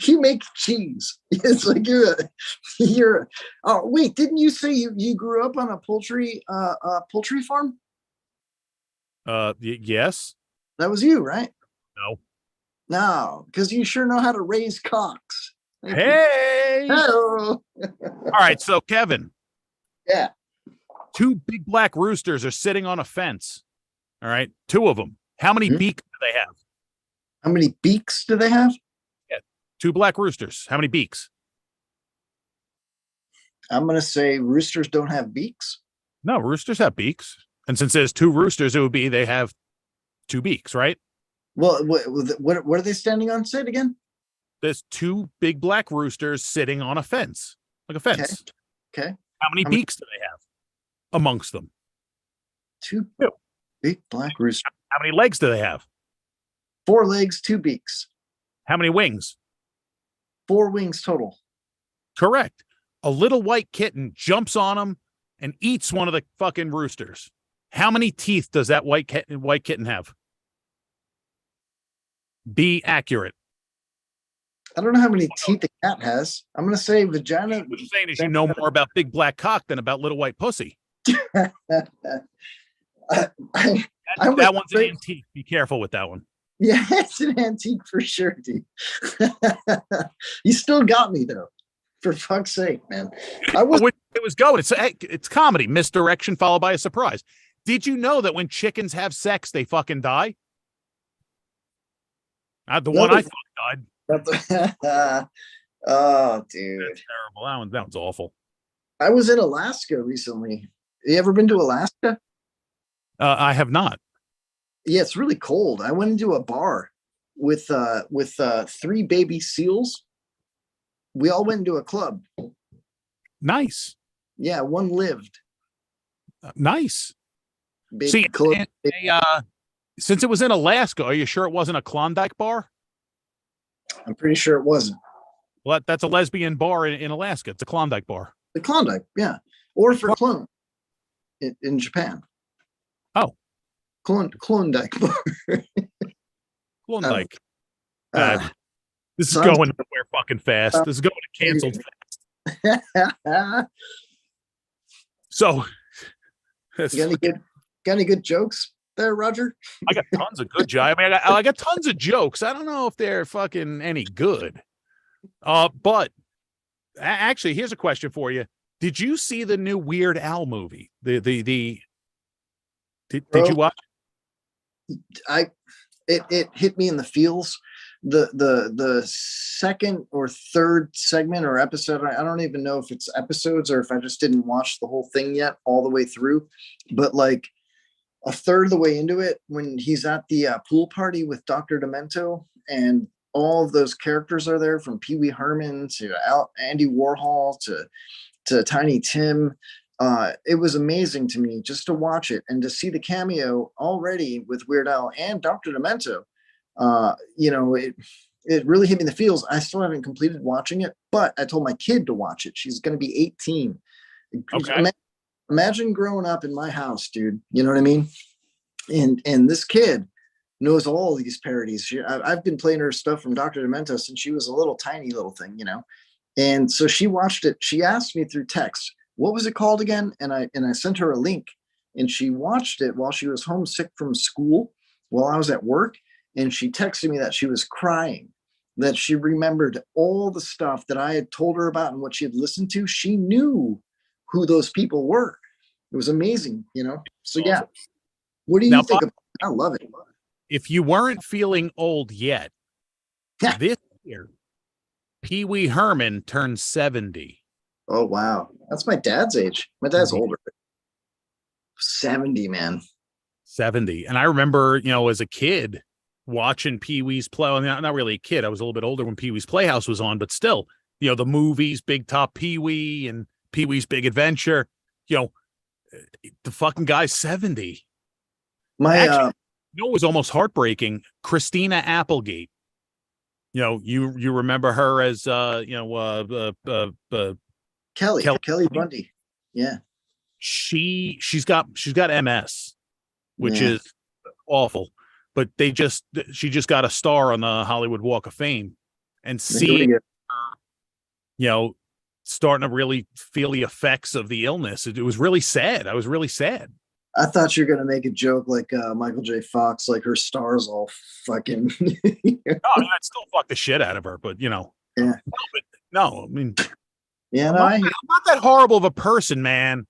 You make cheese. It's like you're. Oh wait, didn't you say you grew up on a poultry farm? Yes. That was you, right? No, because you sure know how to raise cocks. Hey. Hello. All right, so Kevin. Yeah. 2 big black roosters are sitting on a fence. All right, 2 of them. How many beaks do they have? How many beaks do they have? 2 black roosters. How many beaks? I'm going to say roosters don't have beaks. No, roosters have beaks. And since there's 2 roosters, it would be they have 2 beaks, right? Well, what are they standing on? Say it again. There's 2 big black roosters sitting on a fence, like a fence. Okay. How many beaks do they have amongst them? 2 big black roosters. How many legs do they have? 4 legs, 2 beaks. How many wings? 4 wings total. Correct. A little white kitten jumps on them and eats one of the fucking roosters. How many teeth does that white kitten have? Be accurate. I don't know how many teeth a cat has. I'm going to say vagina. What you're saying is you know more about big black cock than about little white pussy. That one's an antique. Be careful with that one. Yeah, it's an antique for sure, dude. You still got me though. For fuck's sake, man. It was going. It's comedy. Misdirection followed by a surprise. Did you know that when chickens have sex, they fucking die? The one I thought died. Oh, dude. That's terrible. That one's awful. I was in Alaska recently. You ever been to Alaska? I have not. Yeah, it's really cold. I went into a bar with 3 baby seals. We all went into a club. Nice. Yeah, one lived. Nice. Big See, club. since it was in Alaska, are you sure it wasn't a Klondike bar? I'm pretty sure it wasn't. Well, that's a lesbian bar in Alaska. It's a Klondike bar. The Klondike, yeah. Or for clone in Japan. Oh. Klondike bar. Klondike. This is going nowhere fucking fast. This is going to canceled fast. So, got any good jokes there, Roger? I got tons of good jokes. I mean, I got tons of jokes. I don't know if they're fucking any good. But actually, here's a question for you. Did you see the new Weird Al movie? Did you watch? it hit me in the feels. The second or third segment or episode, I don't even know if it's episodes or if I just didn't watch the whole thing yet all the way through, but like a third of the way into it, when he's at the pool party with Dr. Demento, and all of those characters are there, from Pee Wee Herman to Andy Warhol to Tiny Tim. It was amazing to me just to watch it and to see the cameo already with Weird Al and Dr. Demento. It really hit me in the feels. I still haven't completed watching it, but I told my kid to watch it. She's going to be 18. Okay. Imagine growing up in my house, dude. You know what I mean? And this kid knows all these parodies. I've been playing her stuff from Dr. Demento since she was a little tiny little thing, you know? And so she watched it. She asked me through text, what was it called again? And I sent her a link, and she watched it while she was homesick from school while I was at work. And she texted me that she was crying, that she remembered all the stuff that I had told her about and what she had listened to. She knew who those people were. It was amazing, you know? So yeah. What do you think of it? I love it. If you weren't feeling old yet, this year, Pee Wee Herman turned 70. Oh, wow. That's my dad's age. My dad's older. 70, man. 70. And I remember, as a kid watching Pee Wee's play. I mean, not really a kid. I was a little bit older when Pee Wee's Playhouse was on, but still, the movies, Big Top Pee Wee and Pee Wee's Big Adventure, the fucking guy's 70. Actually, it was almost heartbreaking. Christina Applegate. You remember her as Kelly Bundy. Yeah. She's got MS, which is awful. But she just got a star on the Hollywood Walk of Fame, and seeing starting to really feel the effects of the illness. It was really sad. I was really sad. I thought you were going to make a joke like Michael J. Fox, like her star's all fucking. No, I'd still fuck the shit out of her, but Yeah. No, I mean, yeah, I'm not that horrible of a person, man.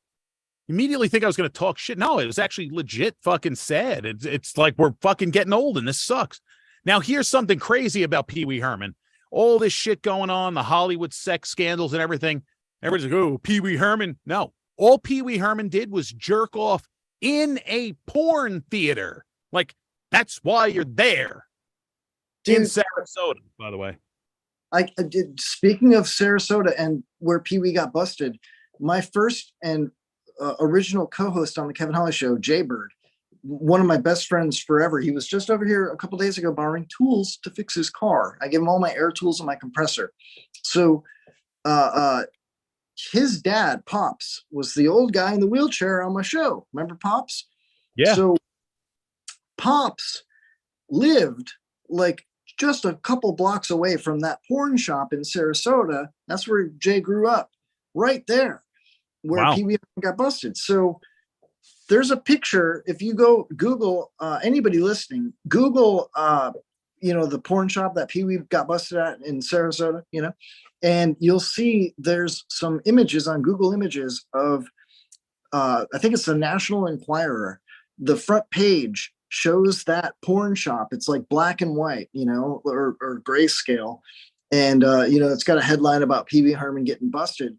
Immediately think I was going to talk shit. No, it was actually legit fucking sad. It's like we're fucking getting old and this sucks. Now, here's something crazy about Pee Wee Herman. All this shit going on, the Hollywood sex scandals and everything. Everybody's like, oh, Pee Wee Herman. No, all Pee Wee Herman did was jerk off in a porn theater. Like, that's why you're there. Dude, in Sarasota, by the way. I did. Speaking of Sarasota and where Pee Wee got busted, my first and original co-host on the Kevin Holly Show, Jay Bird, one of my best friends forever. He was just over here a couple days ago borrowing tools to fix his car. I gave him all my air tools and my compressor. So his dad, Pops, was the old guy in the wheelchair on my show. Remember Pops? Yeah. So Pops lived like just a couple blocks away from that porn shop in Sarasota. That's where Jay grew up, right there where Pee Wee got busted. So there's a picture. If you go Google, anybody listening, Google, the porn shop that Pee Wee got busted at in Sarasota, and you'll see there's some images on Google Images of, I think it's the National Enquirer. The front page shows that porn shop. It's like black and white, or grayscale. And, it's got a headline about Pee Wee Herman getting busted.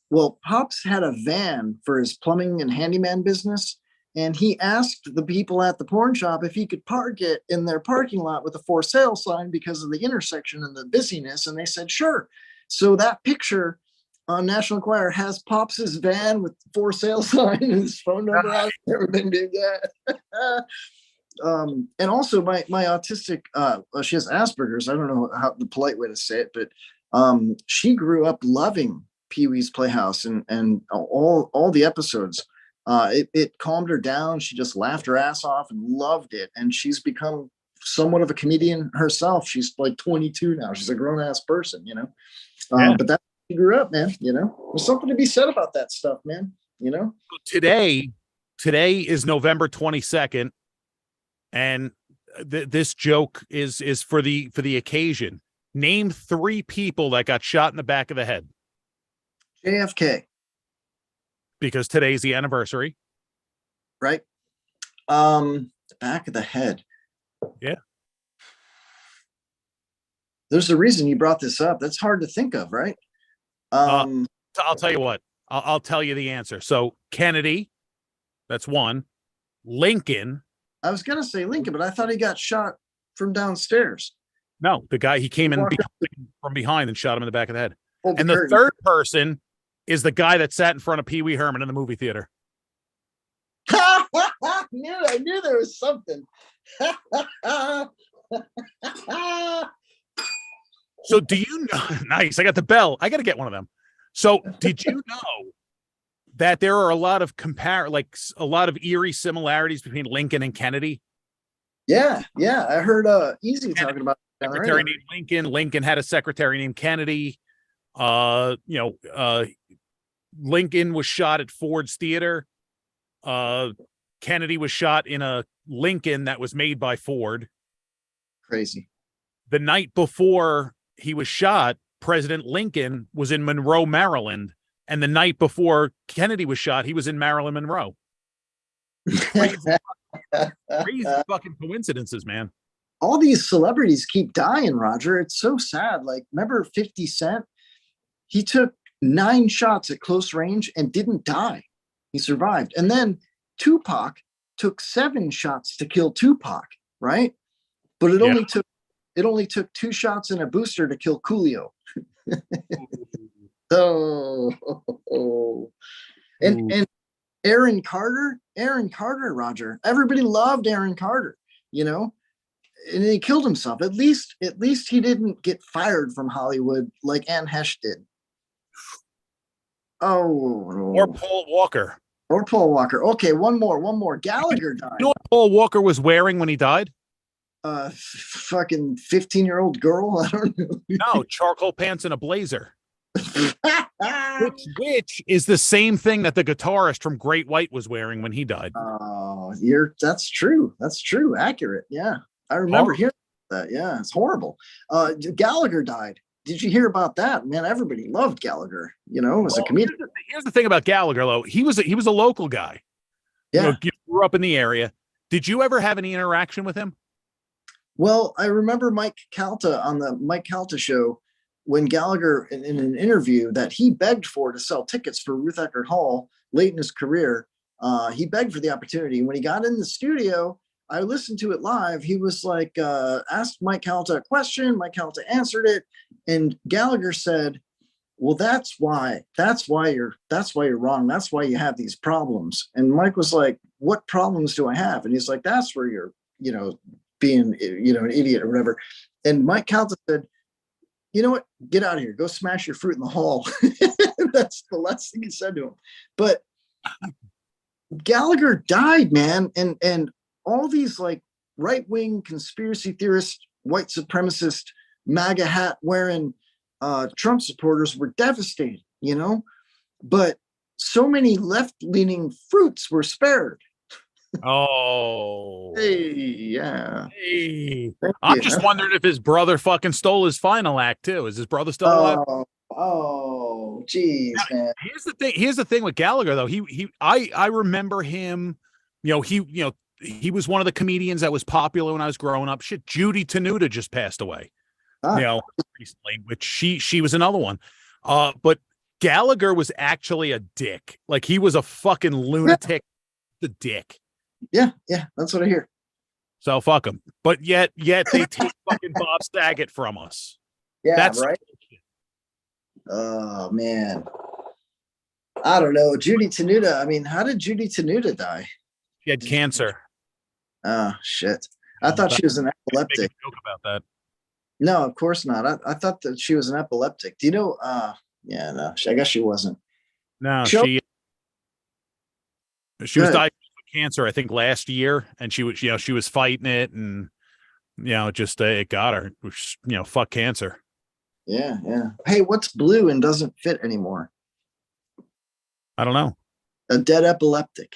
Well, Pops had a van for his plumbing and handyman business. And he asked the people at the porn shop if he could park it in their parking lot with a for sale sign because of the intersection and the busyness. And they said, sure. So that picture on National Enquirer has Pops's van with for sale sign and his phone number on it. Everything did that. And also my autistic, she has Asperger's. I don't know how the polite way to say it, but she grew up loving Pee Wee's Playhouse and all the episodes. It calmed her down. She just laughed her ass off and loved it. And she's become somewhat of a comedian herself. She's like 22 now. She's a grown ass person, but that's how she grew up, man. There's something to be said about that stuff, man. Today is November 22nd. And this joke is for the occasion. Name 3 people that got shot in the back of the head. JFK. Because today's the anniversary. Right. The back of the head. Yeah. there's a reason you brought this up. That's hard to think of, right? I'll tell you what. I'll tell you the answer. So Kennedy, that's one. Lincoln. I was gonna say Lincoln, but I thought he got shot from downstairs. No, the guy he came in Walked from behind and shot him in the back of the head. Pulled And the curtain. third person is the guy that sat in front of Pee Wee Herman in the movie theater. I knew there was something. So do you know? Nice. I got the bell. I got to get one of them. So did you know that there are a lot of a lot of eerie similarities between Lincoln and Kennedy? Yeah. I heard Easy talking about that. Secretary named Lincoln. Lincoln had a secretary named Kennedy. Lincoln was shot at Ford's Theater. Kennedy was shot in a Lincoln that was made by Ford. Crazy. The night before he was shot, President Lincoln was in Monroe, Maryland. And the night before Kennedy was shot, he was in Marilyn Monroe. Crazy fucking coincidences, man. All these celebrities keep dying, Roger. It's so sad. Like, remember 50 Cent? He took 9 shots at close range and didn't die. He survived. And then Tupac took 7 shots to kill Tupac, right? But it only took 2 shots and a booster to kill Coolio. And Aaron Carter, Roger. Everybody loved Aaron Carter, and he killed himself. At least he didn't get fired from Hollywood like Anne Hesh did. Or Paul Walker. Okay, one more. Gallagher died. You know what Paul Walker was wearing when he died? Fucking 15-year-old girl. I don't know. No, charcoal pants and a blazer. which is the same thing that the guitarist from Great White was wearing when he died. Oh, that's true. That's true. Accurate. Yeah. I remember hearing that. Yeah, it's horrible. Gallagher died. Did you hear about that? Man, everybody loved Gallagher, as a comedian. Here's the thing about Gallagher, though. He was a local guy. Yeah. He grew up in the area. Did you ever have any interaction with him? Well, I remember Mike Calta on the Mike Calta show when Gallagher, in an interview that he begged for to sell tickets for Ruth Eckerd Hall late in his career, he begged for the opportunity. When he got in the studio, I listened to it live. He was like, asked Mike Calta a question. Mike Calta answered it. And Gallagher said, well, that's why you're wrong. That's why you have these problems. And Mike was like, what problems do I have? And he's like, that's where you're, being, an idiot or whatever. And Mike Calta said, you know what? Get out of here. Go smash your fruit in the hall. That's the last thing he said to him. But Gallagher died, man. And all these like right-wing conspiracy theorists, white supremacist, MAGA hat wearing Trump supporters were devastated, but so many left-leaning fruits were spared. Oh, hey, yeah. Hey, I'm just wondering if his brother fucking stole his final act too. Is his brother still alive? Oh, geez, man. Here's the thing with Gallagher though. I remember him. He was one of the comedians that was popular when I was growing up. Shit, Judy Tenuta just passed away. Recently, which she was another one. But Gallagher was actually a dick. Like he was a fucking lunatic. The dick. Yeah, that's what I hear. So fuck him. But yet they take fucking Bob Saget from us. Yeah, that's right. Oh man, I don't know. Judy Tenuta. I mean, how did Judy Tenuta die? She had cancer. Oh shit! I thought she was an epileptic. Make a joke about that. No, of course not. I thought that she was an epileptic. Do you know? Yeah, no. I guess she wasn't. No, she was diagnosed with cancer, I think, last year, and she was fighting it, and just it got her. Which, fuck cancer. Yeah. Hey, what's blue and doesn't fit anymore? I don't know. A dead epileptic.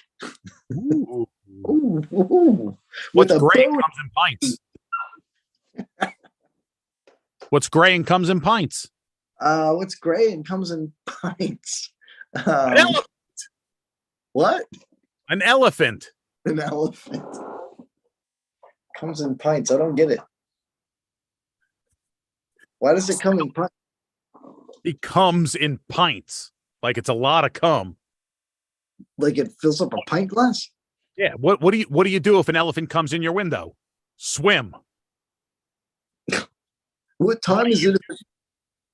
Ooh. Ooh. What's gray comes in pints. What's gray and comes in pints? What's gray and comes in pints? An elephant. What? An elephant. An elephant. Comes in pints. I don't get it. Why does it come in pints? It comes in pints, like it's a lot of cum. Like it fills up a pint glass? Yeah. What do you do if an elephant comes in your window? Swim. What time is it?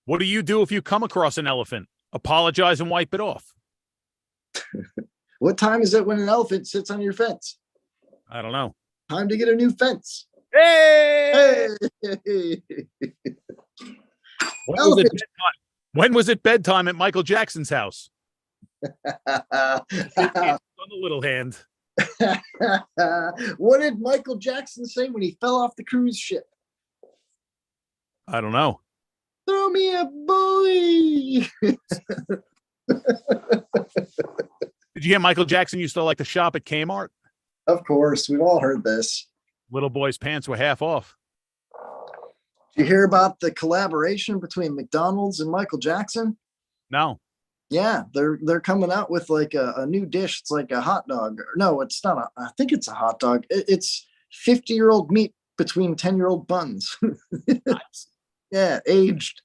What do you do if you come across an elephant? Apologize and wipe it off. What time is it when an elephant sits on your fence? I don't know. Time to get a new fence. Hey! Hey! When was it bedtime at Michael Jackson's house? On the little hand. What did Michael Jackson say when he fell off the cruise ship? I don't know. Throw me a buoy. Did you hear Michael Jackson used to like to shop at Kmart? Of course, we've all heard this. Little boy's pants were half off. Did you hear about the collaboration between McDonald's and Michael Jackson? No. Yeah, they're coming out with like a new dish. It's like a hot dog. No, it's not. I think it's a hot dog. It's 50-year-old meat between 10-year-old buns. Nice. Yeah, aged.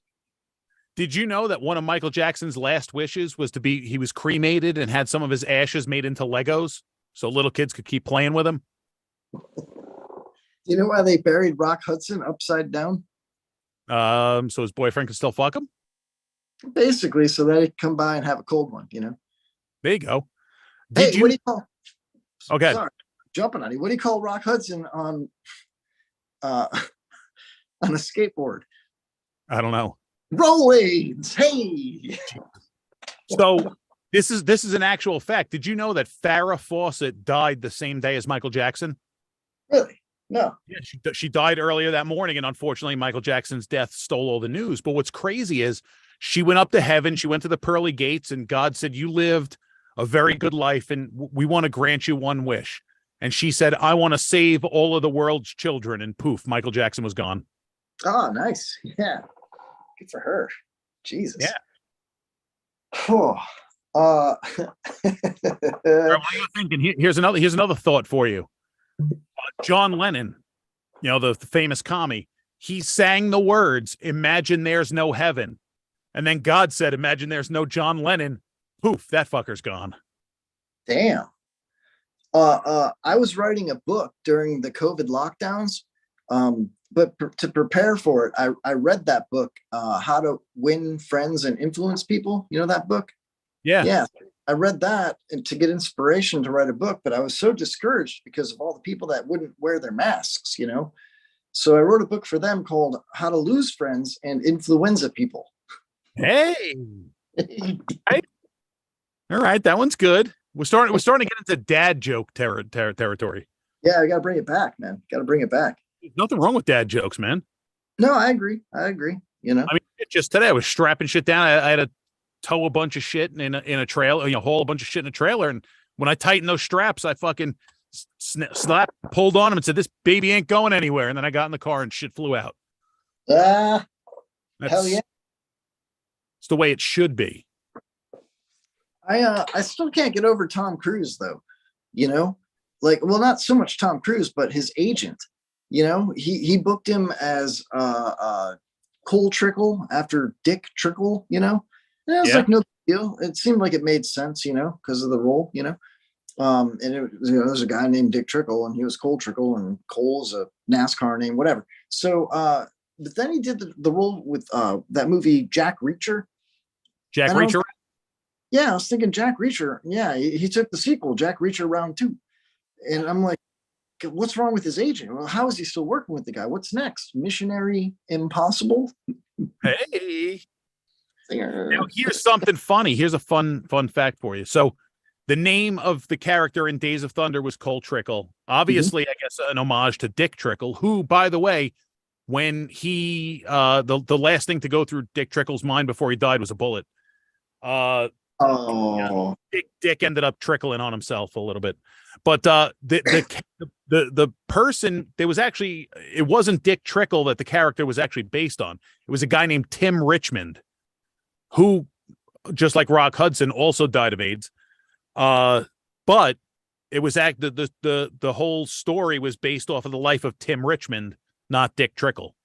Did you know that one of Michael Jackson's last wishes was he was cremated and had some of his ashes made into Legos so little kids could keep playing with him? You know why they buried Rock Hudson upside down? So his boyfriend could still fuck him? Basically, so that he could come by and have a cold one, you know? There you go. What do you call? Okay. Sorry, jumping on you. What do you call Rock Hudson on a skateboard? I don't know. Rollades. Hey. So this is an actual fact. Did you know that Farrah Fawcett died the same day as Michael Jackson? Really? No. Yeah, she died earlier that morning, and unfortunately, Michael Jackson's death stole all the news. But what's crazy is she went up to heaven. She went to the pearly gates, and God said, "You lived a very good life, and we want to grant you one wish." And she said, "I want to save all of the world's children." And poof, Michael Jackson was gone. Oh, nice. Yeah. Good for her. Jesus. Yeah. Oh. All right, what are you thinking? Here's another thought for you. John Lennon, you know, the famous commie, he sang the words, "Imagine there's no heaven." And then God said, "Imagine there's no John Lennon." Poof, that fucker's gone. Damn. I was writing a book during the COVID lockdowns. But to prepare for it, I read that book, How to Win Friends and Influence People. You know that book? Yeah. Yeah. I read that and to get inspiration to write a book, but I was so discouraged because of all the people that wouldn't wear their masks, you know? So I wrote a book for them called How to Lose Friends and Influenza People. Hey. All right. That one's good. We're starting to get into dad joke territory. Yeah, I got to bring it back, man. Got to bring it back. There's nothing wrong with dad jokes, man. No, I agree. You know, I mean, just today I was strapping shit down. I had to tow a bunch of shit in a trailer, you know, haul a bunch of shit in a trailer. And when I tightened those straps, I fucking pulled on them and said, "This baby ain't going anywhere." And then I got in the car and shit flew out. hell yeah. It's the way it should be. I still can't get over Tom Cruise though, you know, like, well, not so much Tom Cruise, but his agent, you know, he booked him as Cole Trickle after Dick Trickle, you know, and it was like no big deal. It seemed like it made sense, you know, because of the role, you know. And it was, you know, there's a guy named Dick Trickle and he was Cole Trickle and Cole's a NASCAR name, whatever. So, but then he did the role with that movie, Jack Reacher. Jack Reacher? Yeah, I was thinking Jack Reacher. Yeah, he took the sequel, Jack Reacher Round 2. And I'm like, what's wrong with his agent? Well, how is he still working with the guy? What's next? Missionary Impossible? Hey. Now, here's something funny. Here's a fun fact for you. So the name of the character in Days of Thunder was Cole Trickle. Obviously, I guess an homage to Dick Trickle, who, by the way, when he the last thing to go through Dick Trickle's mind before he died was a bullet. Dick ended up trickling on himself a little bit. But the person, there was actually, it wasn't Dick Trickle that the character was actually based on. It was a guy named Tim Richmond, who, just like Rock Hudson, also died of AIDS. But it was the whole story was based off of the life of Tim Richmond, not Dick Trickle.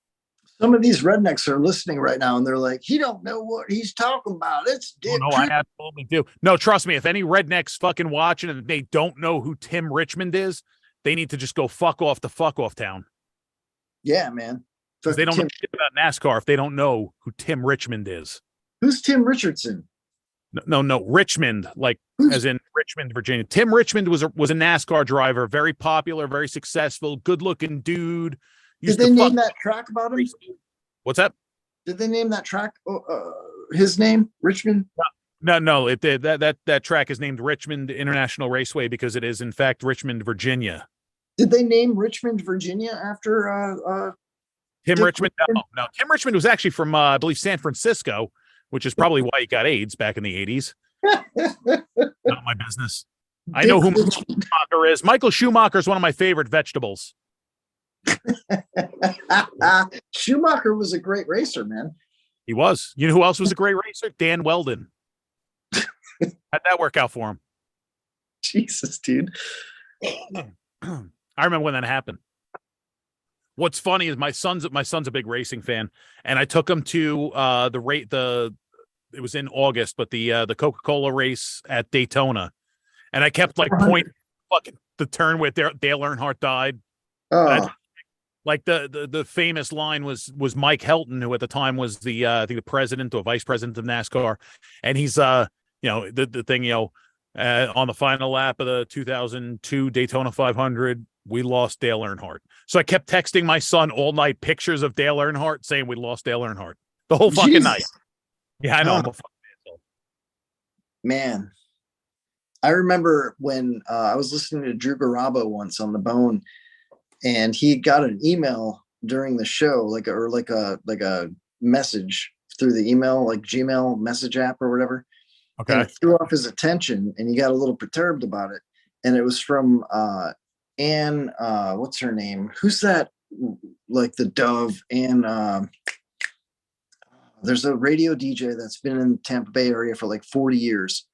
Some of these rednecks are listening right now, and they're like, "He don't know what he's talking about. It's Oh, Dick." no, I absolutely do. No, trust me. If any rednecks fucking watching and they don't know who Tim Richmond is, they need to just go fuck off to fuck off town. Yeah, man. Because they don't know Tim, shit about NASCAR if they don't know who Tim Richmond is. who's Tim Richardson? No, Richmond, like Who's- as in Richmond, Virginia. Tim Richmond was a NASCAR driver, very popular, very successful, good-looking dude. Did they name that track about him? What's that? Did they name that track? His name, Richmond. No. That track is named Richmond International Raceway because it is in fact Richmond, Virginia. Did they name Richmond, Virginia after? Tim Dick Richmond? No. Tim Richmond was actually from I believe San Francisco, which is probably why he got AIDS back in the 80s. Not my business. I know who Michael Schumacher is. Michael Schumacher is one of my favorite vegetables. Schumacher was a great racer, man. He was. You know who else was a great racer? Dan Weldon. How'd that work out for him? Jesus, dude. I remember when that happened. What's funny is my son's a big racing fan, and I took him to it was in August, but the Coca-Cola race at Daytona, and I kept like pointing fucking the turn where Dale Earnhardt died. Oh, Like the famous line was Mike Helton, who at the time was the I think the president or vice president of NASCAR, and he's the thing on the final lap of the 2002 Daytona 500, we lost Dale Earnhardt. So I kept texting my son all night pictures of Dale Earnhardt saying we lost Dale Earnhardt the whole fucking Jesus. night. Yeah, I know. I'm a fucking asshole. Man. I remember when I was listening to Drew Garabo once on the Bone, and he got an email during the show, like a message through the email, like Gmail message app or whatever. Okay. And it threw off his attention, and he got a little perturbed about it. And it was from Anne, what's her name? Who's that? Like the Dove. And there's a radio DJ that's been in the Tampa Bay area for like 40 years.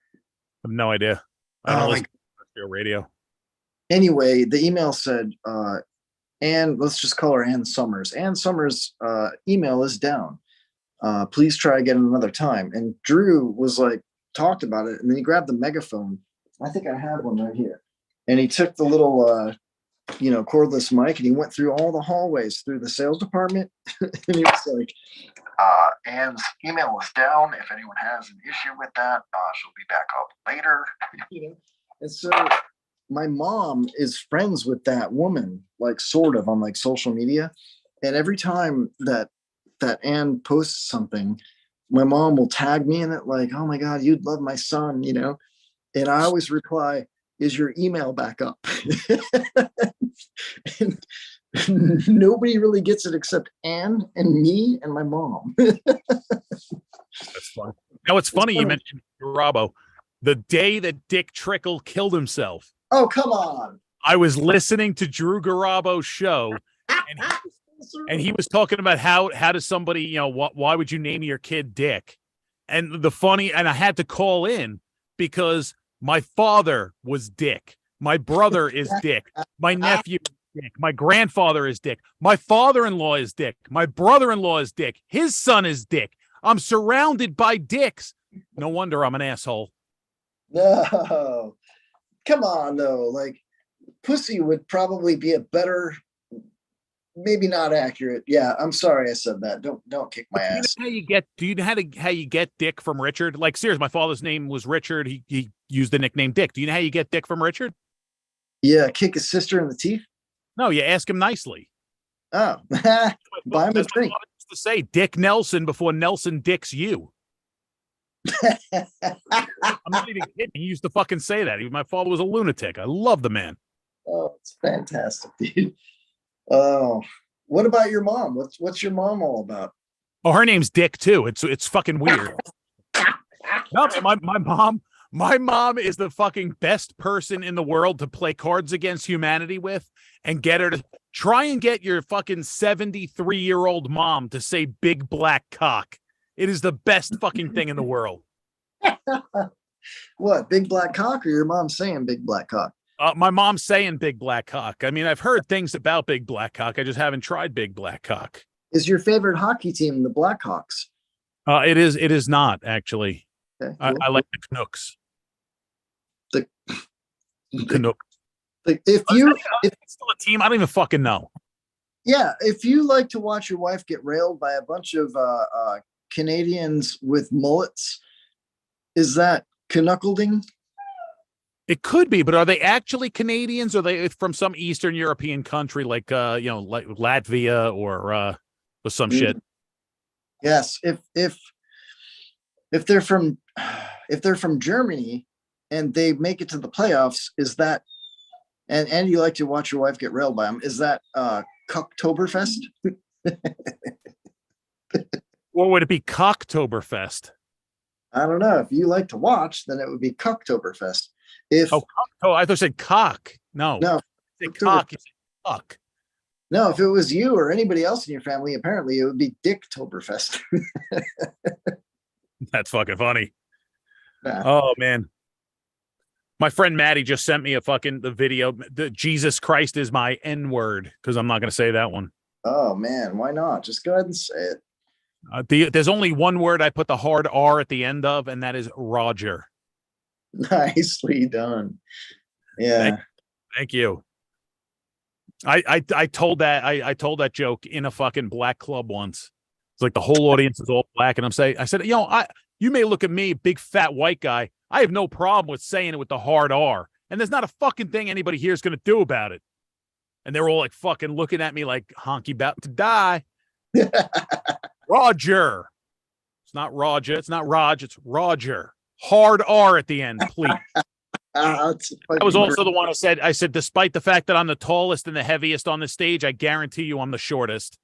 I have no idea. I don't listen to radio. Anyway, the email said, Anne, let's just call her Ann Summers. Ann Summers' email is down. Please try again another time. And Drew was like, talked about it, and then he grabbed the megaphone. I think I have one right here. And he took the little cordless mic, and he went through all the hallways through the sales department. And he was like, Anne's email is down. If anyone has an issue with that, she'll be back up later. And so my mom is friends with that woman, like sort of on like social media. And every time that Anne posts something, my mom will tag me in it, like, oh my God, you'd love my son, And I always reply, is your email back up? And nobody really gets it except Anne and me and my mom. That's fun. Now it's funny you mentioned Garabo. The day that Dick Trickle killed himself. Oh, come on. I was listening to Drew Garabo's show, and he was talking about how does somebody, why would you name your kid Dick? And I had to call in because my father was Dick. My brother is Dick. My nephew is Dick. My grandfather is Dick. My father-in-law is Dick. My brother-in-law is Dick. His son is Dick. I'm surrounded by dicks. No wonder I'm an asshole. No, come on, though. Like, pussy would probably be a better, maybe not accurate. Yeah, I'm sorry I said that. Don't kick my ass. Do you know how you get Dick from Richard? Like, seriously, my father's name was Richard. He used the nickname Dick. Do you know how you get Dick from Richard? Yeah, kick his sister in the teeth. No, you ask him nicely. Oh, buy him a That's what drink. I used to say, Dick Nelson before Nelson dicks you. I'm not even kidding. He used to fucking say that. My father was a lunatic. I love the man. Oh, it's fantastic, dude. Oh, what about your mom? What's your mom all about? Oh, her name's Dick too. It's fucking weird. No, my mom is the fucking best person in the world to play Cards Against Humanity with, and get her to try and get your fucking 73-year-old mom to say big black cock. It is the best fucking thing in the world. What, big black cock, or your mom saying big black cock? My mom's saying big black cock. I mean, I've heard things about big black cock. I just haven't tried big black cock. Is your favorite hockey team the Blackhawks? It is not actually. Okay, I cool. like the Canucks. The- Canucks. If Is you, that still a team? I don't even fucking know. yeah, if you like to watch your wife get railed by a bunch of Canadians with mullets, is that knuckling? It could be, but are they actually Canadians? Or are they from some Eastern European country like like Latvia or some shit? Yes. If they're from Germany and they make it to the playoffs, is that and you like to watch your wife get railed by them? Is that Cocktoberfest? Or would it be Cocktoberfest? I don't know. If you like to watch, then it would be Cocktoberfest. If I thought you said cock. No, no, you say cock. You say cock. no, if it was you or anybody else in your family, apparently it would be Dicktoberfest. That's fucking funny. Yeah. Oh man. My friend Maddie just sent me the video. The Jesus Christ is my N word, because I'm not going to say that one. Oh man, why not? Just go ahead and say it. There's only one word I put the hard R at the end of, and that is Roger. Nicely done. Yeah. Thank you. I told that joke in a fucking black club once. It's like the whole audience is all black, and I said, you may look at me, big fat white guy. I have no problem with saying it with the hard R, and there's not a fucking thing anybody here is going to do about it. And they're all like fucking looking at me like honky about to die. Roger. It's not Roger. It's not Raj. It's Roger. Hard R at the end, please. That was also the one I said, despite the fact that I'm the tallest and the heaviest on the stage, I guarantee you I'm the shortest.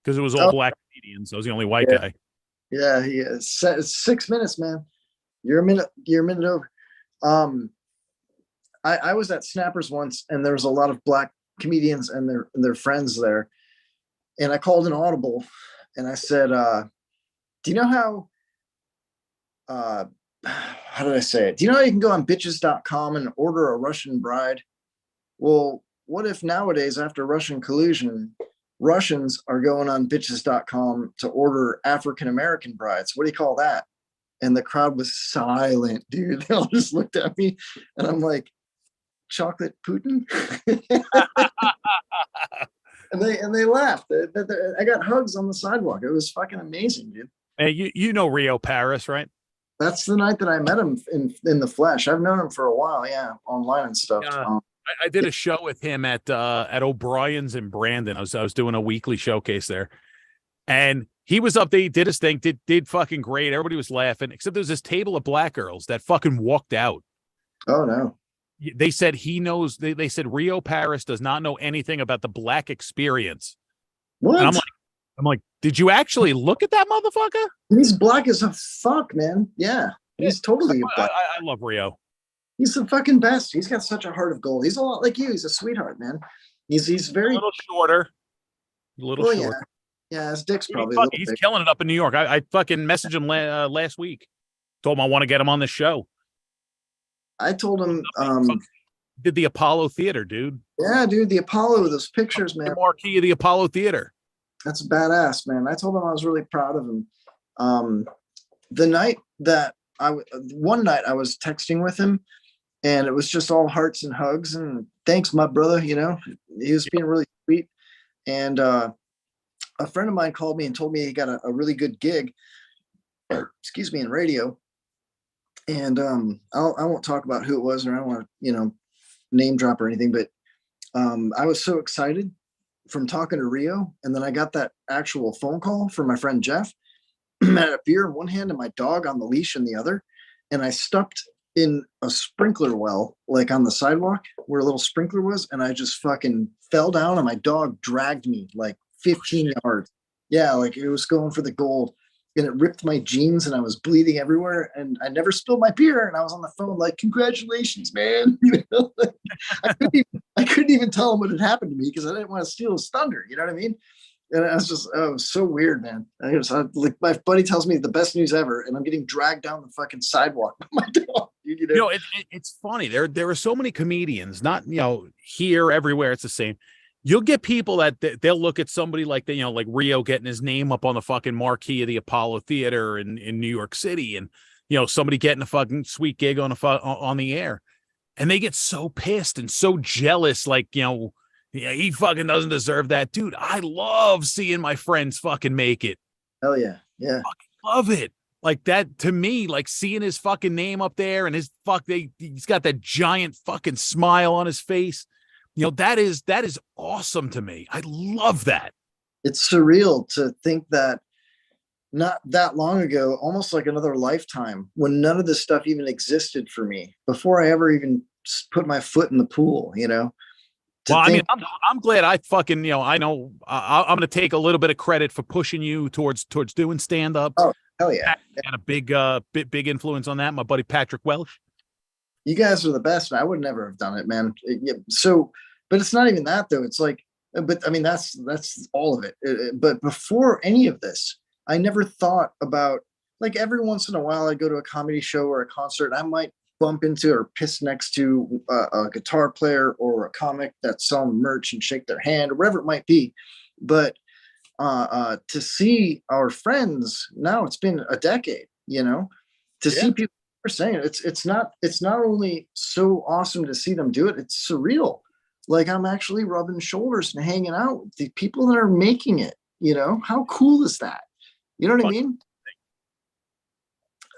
Because it was all black comedians. I was the only white guy. Yeah, he is. 6 minutes, man. You're a minute over. I was at Snappers once, and there was a lot of black comedians and their friends there. And I called an audible, and I said, do you know how did I say it? Do you know how you can go on bitches.com and order a Russian bride? Well, what if nowadays, after Russian collusion, Russians are going on bitches.com to order African-American brides? What do you call that? And the crowd was silent, dude. They all just looked at me, and I'm like, chocolate Putin? and they laughed. I got hugs on the sidewalk. It was fucking amazing, dude. Hey, you know Rio Paris, right? That's the night that I met him in the flesh. I've known him for a while, yeah, online and stuff. I did a show with him at O'Brien's in Brandon. I was doing a weekly showcase there, and he was up there. He did his thing. Did fucking great. Everybody was laughing, except there was this table of black girls that fucking walked out. Oh no! They said he knows. They said Rio Paris does not know anything about the black experience. What? And I'm like, did you actually look at that motherfucker? He's black as a fuck, man. Yeah, he's totally black. I love Rio. He's the fucking best. He's got such a heart of gold. He's a lot like you. He's a sweetheart, man. He's very a little shorter. Shorter. Yeah, his dick's probably. He's killing it up in New York. I fucking messaged him last week. Told him I want to get him on the show. I told him. Did the Apollo Theater, dude? Yeah, dude, the Apollo. Those pictures, man. The marquee of the Apollo Theater. That's badass, man. I told him I was really proud of him. The night that one night I was texting with him, and it was just all hearts and hugs and thanks, my brother. You know, he was being really sweet. And a friend of mine called me and told me he got a really good gig, excuse me, in radio. And I won't talk about who it was, or I don't want to, name drop or anything, but I was so excited from talking to Rio. And then I got that actual phone call from my friend Jeff. I had a beer in one hand and my dog on the leash in the other. And I stepped in a sprinkler well, like on the sidewalk where a little sprinkler was. And I just fucking fell down, and my dog dragged me like 15 yards. Yeah, like it was going for the gold. And it ripped my jeans, and I was bleeding everywhere. And I never spilled my beer. And I was on the phone like, congratulations, man. I couldn't even tell him what had happened to me because I didn't want to steal his thunder. You know what I mean? And I was just, it was so weird, man. Like my buddy tells me the best news ever, and I'm getting dragged down the fucking sidewalk by my dog. It's funny. There are so many comedians, not here, everywhere. It's the same. You'll get people that they'll look at somebody like like Rio getting his name up on the fucking marquee of the Apollo Theater in New York City, and somebody getting a fucking sweet gig on the air, and they get so pissed and so jealous, like he fucking doesn't deserve that, dude. I love seeing my friends fucking make it. Hell yeah, yeah. Fucking love it. Like that to me, like seeing his fucking name up there and he's got that giant fucking smile on his face. That is awesome to me. I love that. It's surreal to think that not that long ago, almost like another lifetime, when none of this stuff even existed for me before I ever even put my foot in the pool, Well, I mean, I'm glad I fucking, I know I'm going to take a little bit of credit for pushing you towards doing stand up. Oh, hell yeah. Had a big influence on that. My buddy, Patrick Welsh. You guys are the best. I would never have done it, man. But it's not even that though. It's like, but I mean, that's all of it. But before any of this, I never thought about, like, every once in a while I go to a comedy show or a concert, I might bump into or piss next to a guitar player or a comic that's selling merch and shake their hand or whatever it might be. But to see our friends now, it's been a decade, see people are saying it's not only so awesome to see them do it, it's surreal. Like, I'm actually rubbing shoulders and hanging out with the people that are making it. How cool is that? You know what I mean?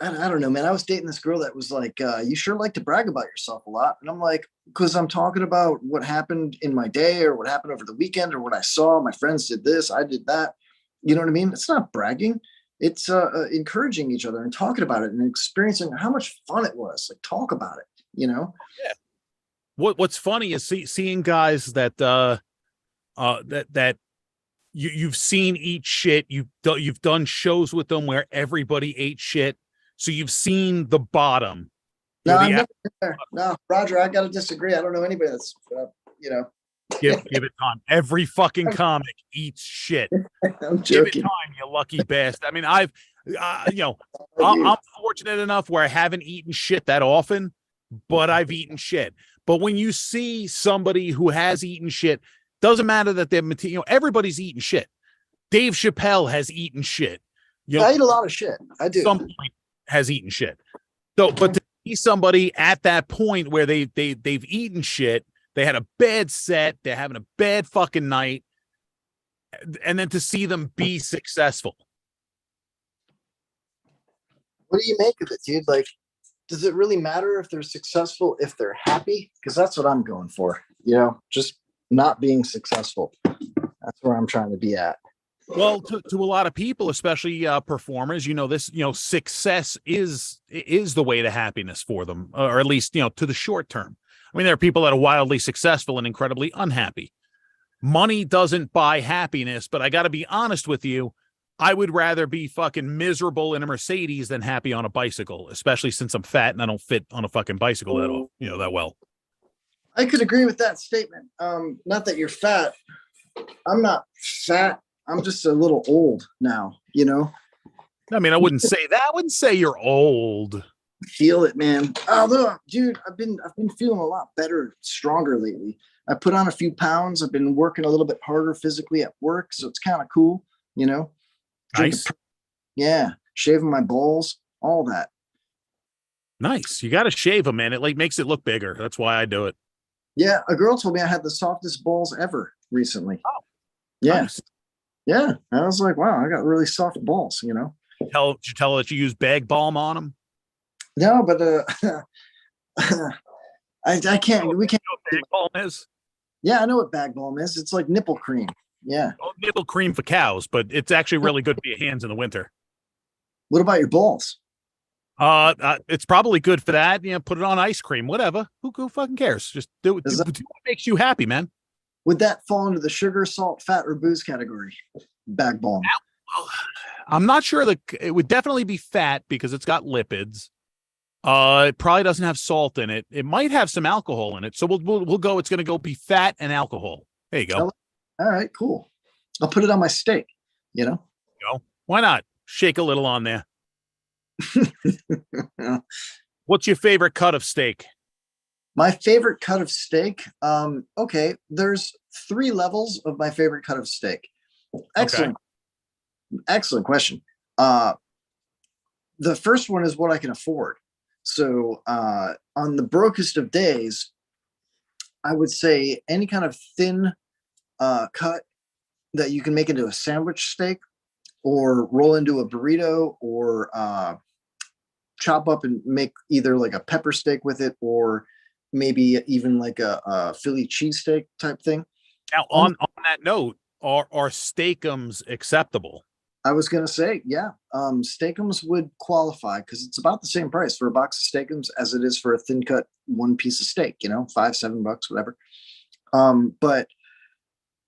I don't know, man. I was dating this girl that was like, you sure like to brag about yourself a lot. And I'm like, because I'm talking about what happened in my day or what happened over the weekend or what I saw. My friends did this, I did that. You know what I mean? It's not bragging. It's encouraging each other and talking about it and experiencing how much fun it was. Like, talk about it, Yeah. What's funny is seeing guys that that you've seen eat shit. You've done shows with them where everybody ate shit, so you've seen the bottom. No, I'm never there. No, Roger, I got to disagree. I don't know anybody that's Give it time. Every fucking comic eats shit. I'm joking. Give it time, you lucky bastard. I mean, I'm fortunate enough where I haven't eaten shit that often, but I've eaten shit. But when you see somebody who has eaten shit, doesn't matter that they're everybody's eating shit. Dave Chappelle has eaten shit. I eat a lot of shit. I do. Some point has eaten shit. So, but to see somebody at that point where they've eaten shit, they had a bad set, they're having a bad fucking night, and then to see them be successful. What do you make of it, dude? Like, does it really matter if they're successful, if they're happy? Because that's what I'm going for, just not being successful. That's where I'm trying to be at. Well, to a lot of people, especially performers, this, success is the way to happiness for them, or at least, to the short term. I mean, there are people that are wildly successful and incredibly unhappy. Money doesn't buy happiness, but I got to be honest with you. I would rather be fucking miserable in a Mercedes than happy on a bicycle, especially since I'm fat and I don't fit on a fucking bicycle that well. I could agree with that statement. Not that you're fat. I'm not fat. I'm just a little old now, I mean, I wouldn't say that. I wouldn't say you're old. Feel it, man. Although, dude, I've been feeling a lot better, stronger lately. I put on a few pounds. I've been working a little bit harder physically at work, so it's kind of cool, Nice. Yeah, shaving my balls, all that. Nice. You got to shave them, man. It makes it look bigger. That's why I do it. Yeah, a girl told me I had the softest balls ever recently. Oh, yeah, nice. Yeah. I was like, wow, I got really soft balls. Did you tell her that you use bag balm on them? No, but I can't. We can't. You know what bag balm is? Yeah, I know what bag balm is. It's like nipple cream. Yeah. Oh, nipple cream for cows, but it's actually really good for your hands in the winter. What about your balls? It's probably good for that. Put it on ice cream, whatever. Who fucking cares? Just do what makes you happy, man. Would that fall into the sugar, salt, fat, or booze category? Bag balm. I'm not sure that it would definitely be fat because it's got lipids. It probably doesn't have salt in it. It might have some alcohol in it. So we'll go. It's going to go be fat and alcohol. There you go. All right, cool. I'll put it on my steak. Why not? Shake a little on there. What's your favorite cut of steak? My favorite cut of steak. Okay, there's 3 levels of my favorite cut of steak. Excellent. Okay. Excellent question. The first one is what I can afford. So on the brokest of days, I would say any kind of thin cut that you can make into a sandwich steak or roll into a burrito or chop up and make either like a pepper steak with it or maybe even like a Philly cheesesteak type thing. Now, on that note, are steakums acceptable? I was going to say, yeah, steakums would qualify because it's about the same price for a box of steakums as it is for a thin cut one piece of steak, you know, $5-7, whatever. But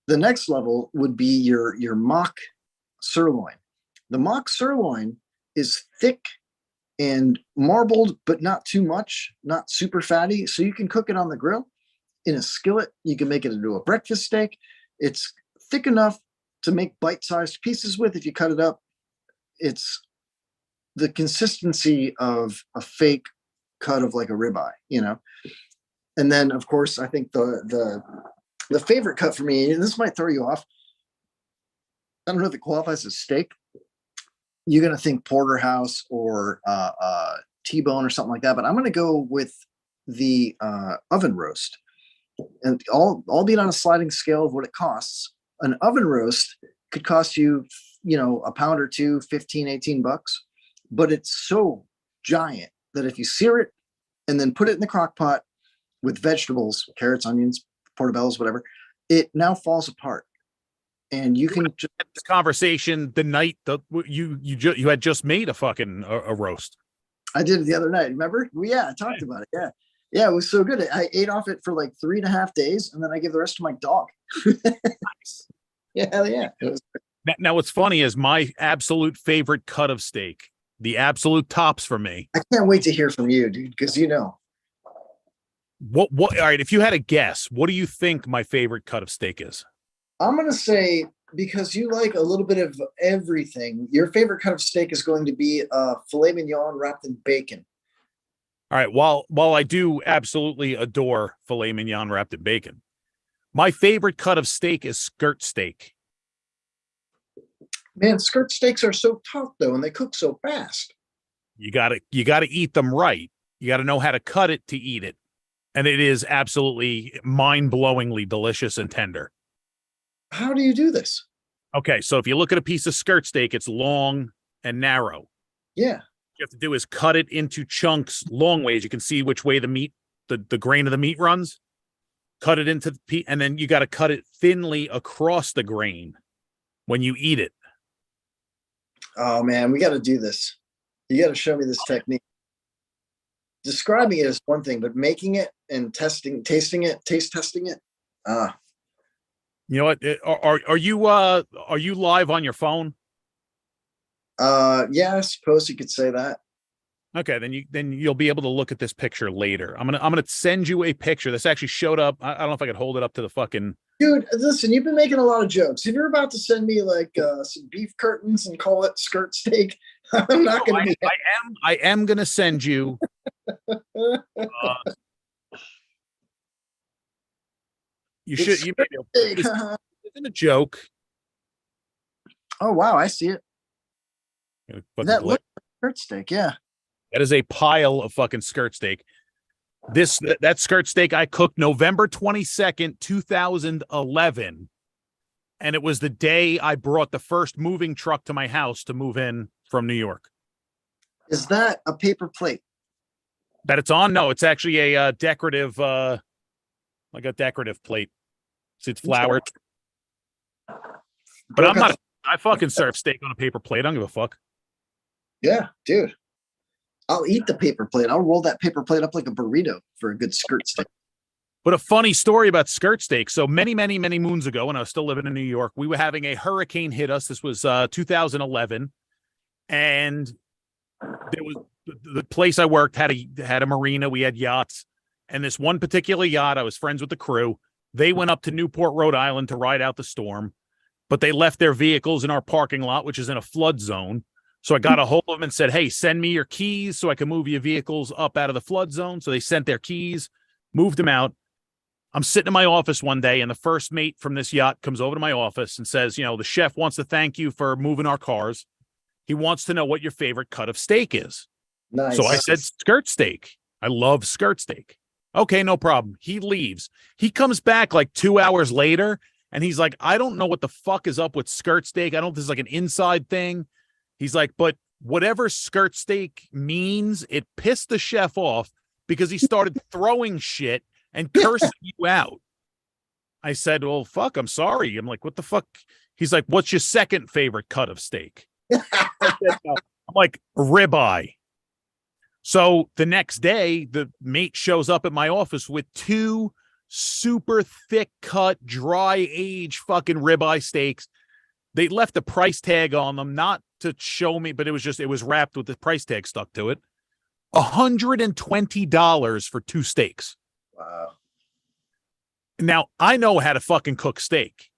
the next level would be your mock sirloin. The mock sirloin is thick and marbled, but not too much, not super fatty. So you can cook it on the grill in a skillet. You can make it into a breakfast steak. It's thick enough to make bite-sized pieces with. If you cut it up, it's the consistency of a fake cut of like a ribeye, you know? And then of course, I think the favorite cut for me, and this might throw you off, I don't know if it qualifies as steak. You're going to think porterhouse or T-bone or something like that, but I'm going to go with the oven roast. And albeit on a sliding scale of what it costs, an oven roast could cost you, you know, a pound or two, $15-18, but it's so giant that if you sear it and then put it in the crock pot with vegetables, carrots, onions, portobellos, whatever, it now falls apart. And you can just this conversation the night that you had just made a fucking a roast. I did it the other night. Remember? Well, yeah, I talked about it. Yeah. Yeah, it was so good. I ate off it for like 3.5 days, and then I gave the rest to my dog. Nice. Yeah, hell yeah. Now, what's funny is my absolute favorite cut of steak, the absolute tops for me. I can't wait to hear from you, dude, because you know. What? All right, if you had a guess, what do you think my favorite cut of steak is? I'm going to say, because you like a little bit of everything, your favorite cut of steak is going to be filet mignon wrapped in bacon. All right. While I do absolutely adore filet mignon wrapped in bacon, my favorite cut of steak is skirt steak. Man, skirt steaks are so tough though, and they cook so fast. You gotta eat them right. You gotta know how to cut it to eat it, and it is absolutely mind-blowingly delicious and tender. How do you do this? Okay, so if you look at a piece of skirt steak, it's long and narrow. Yeah. You have to do is cut it into chunks long ways. You can see which way the meat, the grain of the meat runs. Cut it into the and then you got to cut it thinly across the grain when you eat it. Oh man, we got to do this. You got to show me this technique. Describing it is one thing, but making it and taste testing it. You know what? Are you live on your phone? Yeah, I suppose you could say that. Okay, then you'll be able to look at this picture later. I'm gonna send you a picture. This actually showed up. I don't know if I could hold it up to the fucking. Dude, listen, you've been making a lot of jokes. If you're about to send me like some beef curtains and call it skirt steak, I'm not gonna be. I am gonna send you. You should. You maybe. Isn't a joke. Oh wow, I see it. That looks like skirt steak, yeah. That is a pile of fucking skirt steak. That skirt steak I cooked November 22nd, 2011. And it was the day I brought the first moving truck to my house to move in from New York. Is that a paper plate? That it's on? No, it's actually a decorative, like a decorative plate. It's flowered. But I'm not, I fucking serve steak on a paper plate. I don't give a fuck. Yeah, dude. I'll eat the paper plate. I'll roll that paper plate up like a burrito for a good skirt steak. But a funny story about skirt steak. So many moons ago, when I was still living in New York, we were having a hurricane hit us. This was 2011. And there was the place I worked had a marina. We had yachts. And this one particular yacht, I was friends with the crew. They went up to Newport, Rhode Island to ride out the storm. But they left their vehicles in our parking lot, which is in a flood zone. So I got a hold of them and said, hey, send me your keys so I can move your vehicles up out of the flood zone. So they sent their keys, moved them out. I'm sitting in my office one day, and the first mate from this yacht comes over to my office and says, the chef wants to thank you for moving our cars. He wants to know what your favorite cut of steak is. Nice. So I said skirt steak. I love skirt steak. Okay, no problem. He leaves. He comes back like 2 hours later, and he's like, I don't know what the fuck is up with skirt steak. I don't know if this is like an inside thing. He's like, but whatever skirt steak means, it pissed the chef off because he started throwing shit and cursing you out. I said, well, fuck, I'm sorry. I'm like, what the fuck? He's like, what's your second favorite cut of steak? I'm like, ribeye. So the next day, the mate shows up at my office with 2 super thick cut, dry age fucking ribeye steaks. They left the price tag on them, not to show me, but it was wrapped with the price tag stuck to it. $120 for 2 steaks. Wow. Now, I know how to fucking cook steak.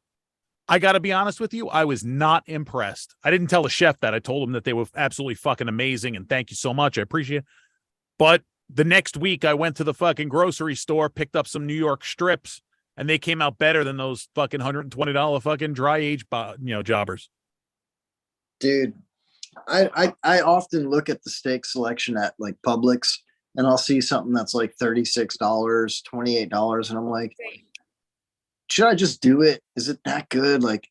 I got to be honest with you. I was not impressed. I didn't tell the chef that. I told him that they were absolutely fucking amazing and thank you so much. I appreciate it. But the next week I went to the fucking grocery store, picked up some New York strips, and they came out better than those fucking $120 fucking dry age, jobbers. Dude, I often look at the steak selection at like Publix, and I'll see something that's like $36, $28, and I'm like, should I just do it? Is it that good? Like,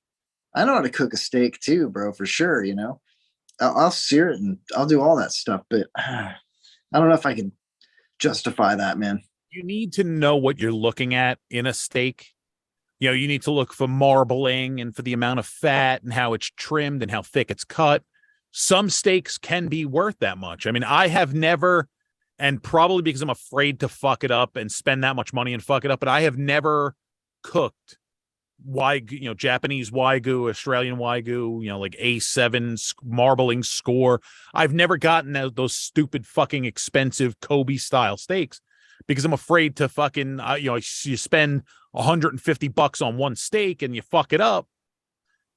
I know how to cook a steak too, bro, for sure. I'll sear it and I'll do all that stuff, but I don't know if I can justify that, man. You need to know what you're looking at in a steak. You need to look for marbling and for the amount of fat and how it's trimmed and how thick it's cut. Some steaks can be worth that much. I mean, I have never, and probably because I'm afraid to fuck it up and spend that much money and fuck it up, but I have never cooked Wagyu, Japanese Wagyu, Australian Wagyu, like A7 marbling score. I've never gotten those stupid fucking expensive Kobe style steaks because I'm afraid to fucking, you spend $150 on one steak and you fuck it up.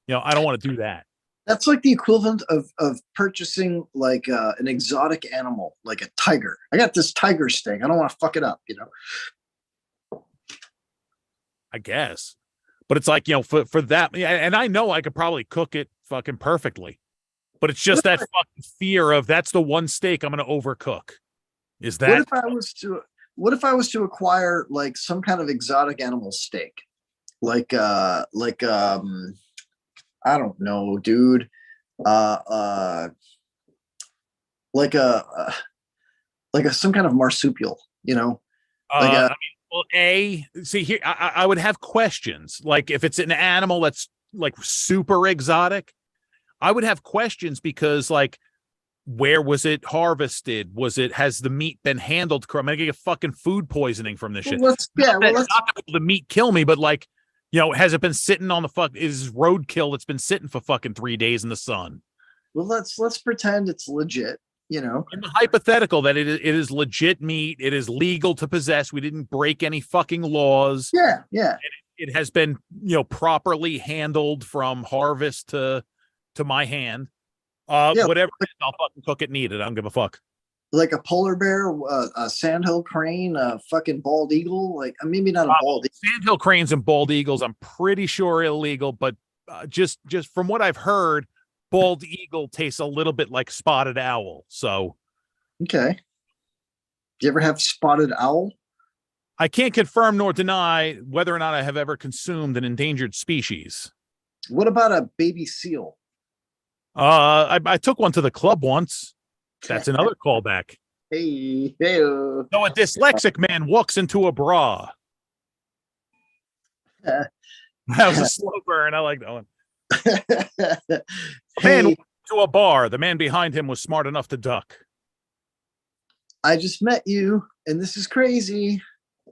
I don't want to do that. That's like the equivalent of purchasing like an exotic animal, like a tiger. I got this tiger steak. I don't want to fuck it up, I guess. But it's like, for that, and I know I could probably cook it fucking perfectly, but it's just that fucking fear of that's the one steak I'm going to overcook. Is that? What if I was to acquire like some kind of exotic animal steak? Like I don't know, dude. Like some kind of marsupial, see here, I would have questions. Like if it's an animal that's like super exotic, I would have questions because like, where was it harvested? Has the meat been handled correctly? I'm gonna get fucking food poisoning from this shit. Not that the meat kill me, but like, has it been sitting on is roadkill that's been sitting for fucking 3 days in the sun? Well, let's pretend it's legit. In the hypothetical that it is legit meat, it is legal to possess. We didn't break any fucking laws. Yeah. It has been, properly handled from harvest to my hand. Whatever it is, I'll fucking cook it and eat it. I don't give a fuck. Like a polar bear, a sandhill crane, a fucking bald eagle. Like maybe not a bald eagle. Sandhill cranes and bald eagles, I'm pretty sure illegal, but just from what I've heard, bald eagle tastes a little bit like spotted owl. So, okay. Do you ever have spotted owl? I can't confirm nor deny whether or not I have ever consumed an endangered species. What about a baby seal? I took one to the club once. That's another callback. Hey. So a dyslexic man walks into a bra. That was a slow burn. I like that one. Man went to a bar. The man behind him was smart enough to duck. I just met you, and this is crazy.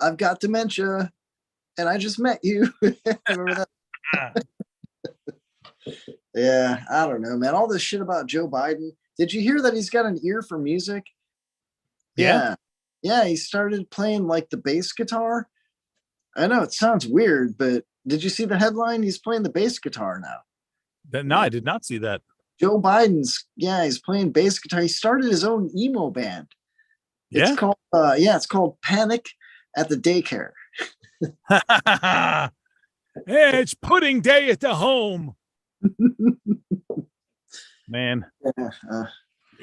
I've got dementia, and I just met you. Remember that? Yeah, I don't know, man. All this shit about Joe Biden. Did you hear that he's got an ear for music? Yeah, he started playing like the bass guitar. I know it sounds weird, but did you see the headline? He's playing the bass guitar now. No, I did not see that. Joe Biden's, he's playing bass guitar. He started his own emo band. It's called Panic at the Daycare. It's pudding day at the home. Man.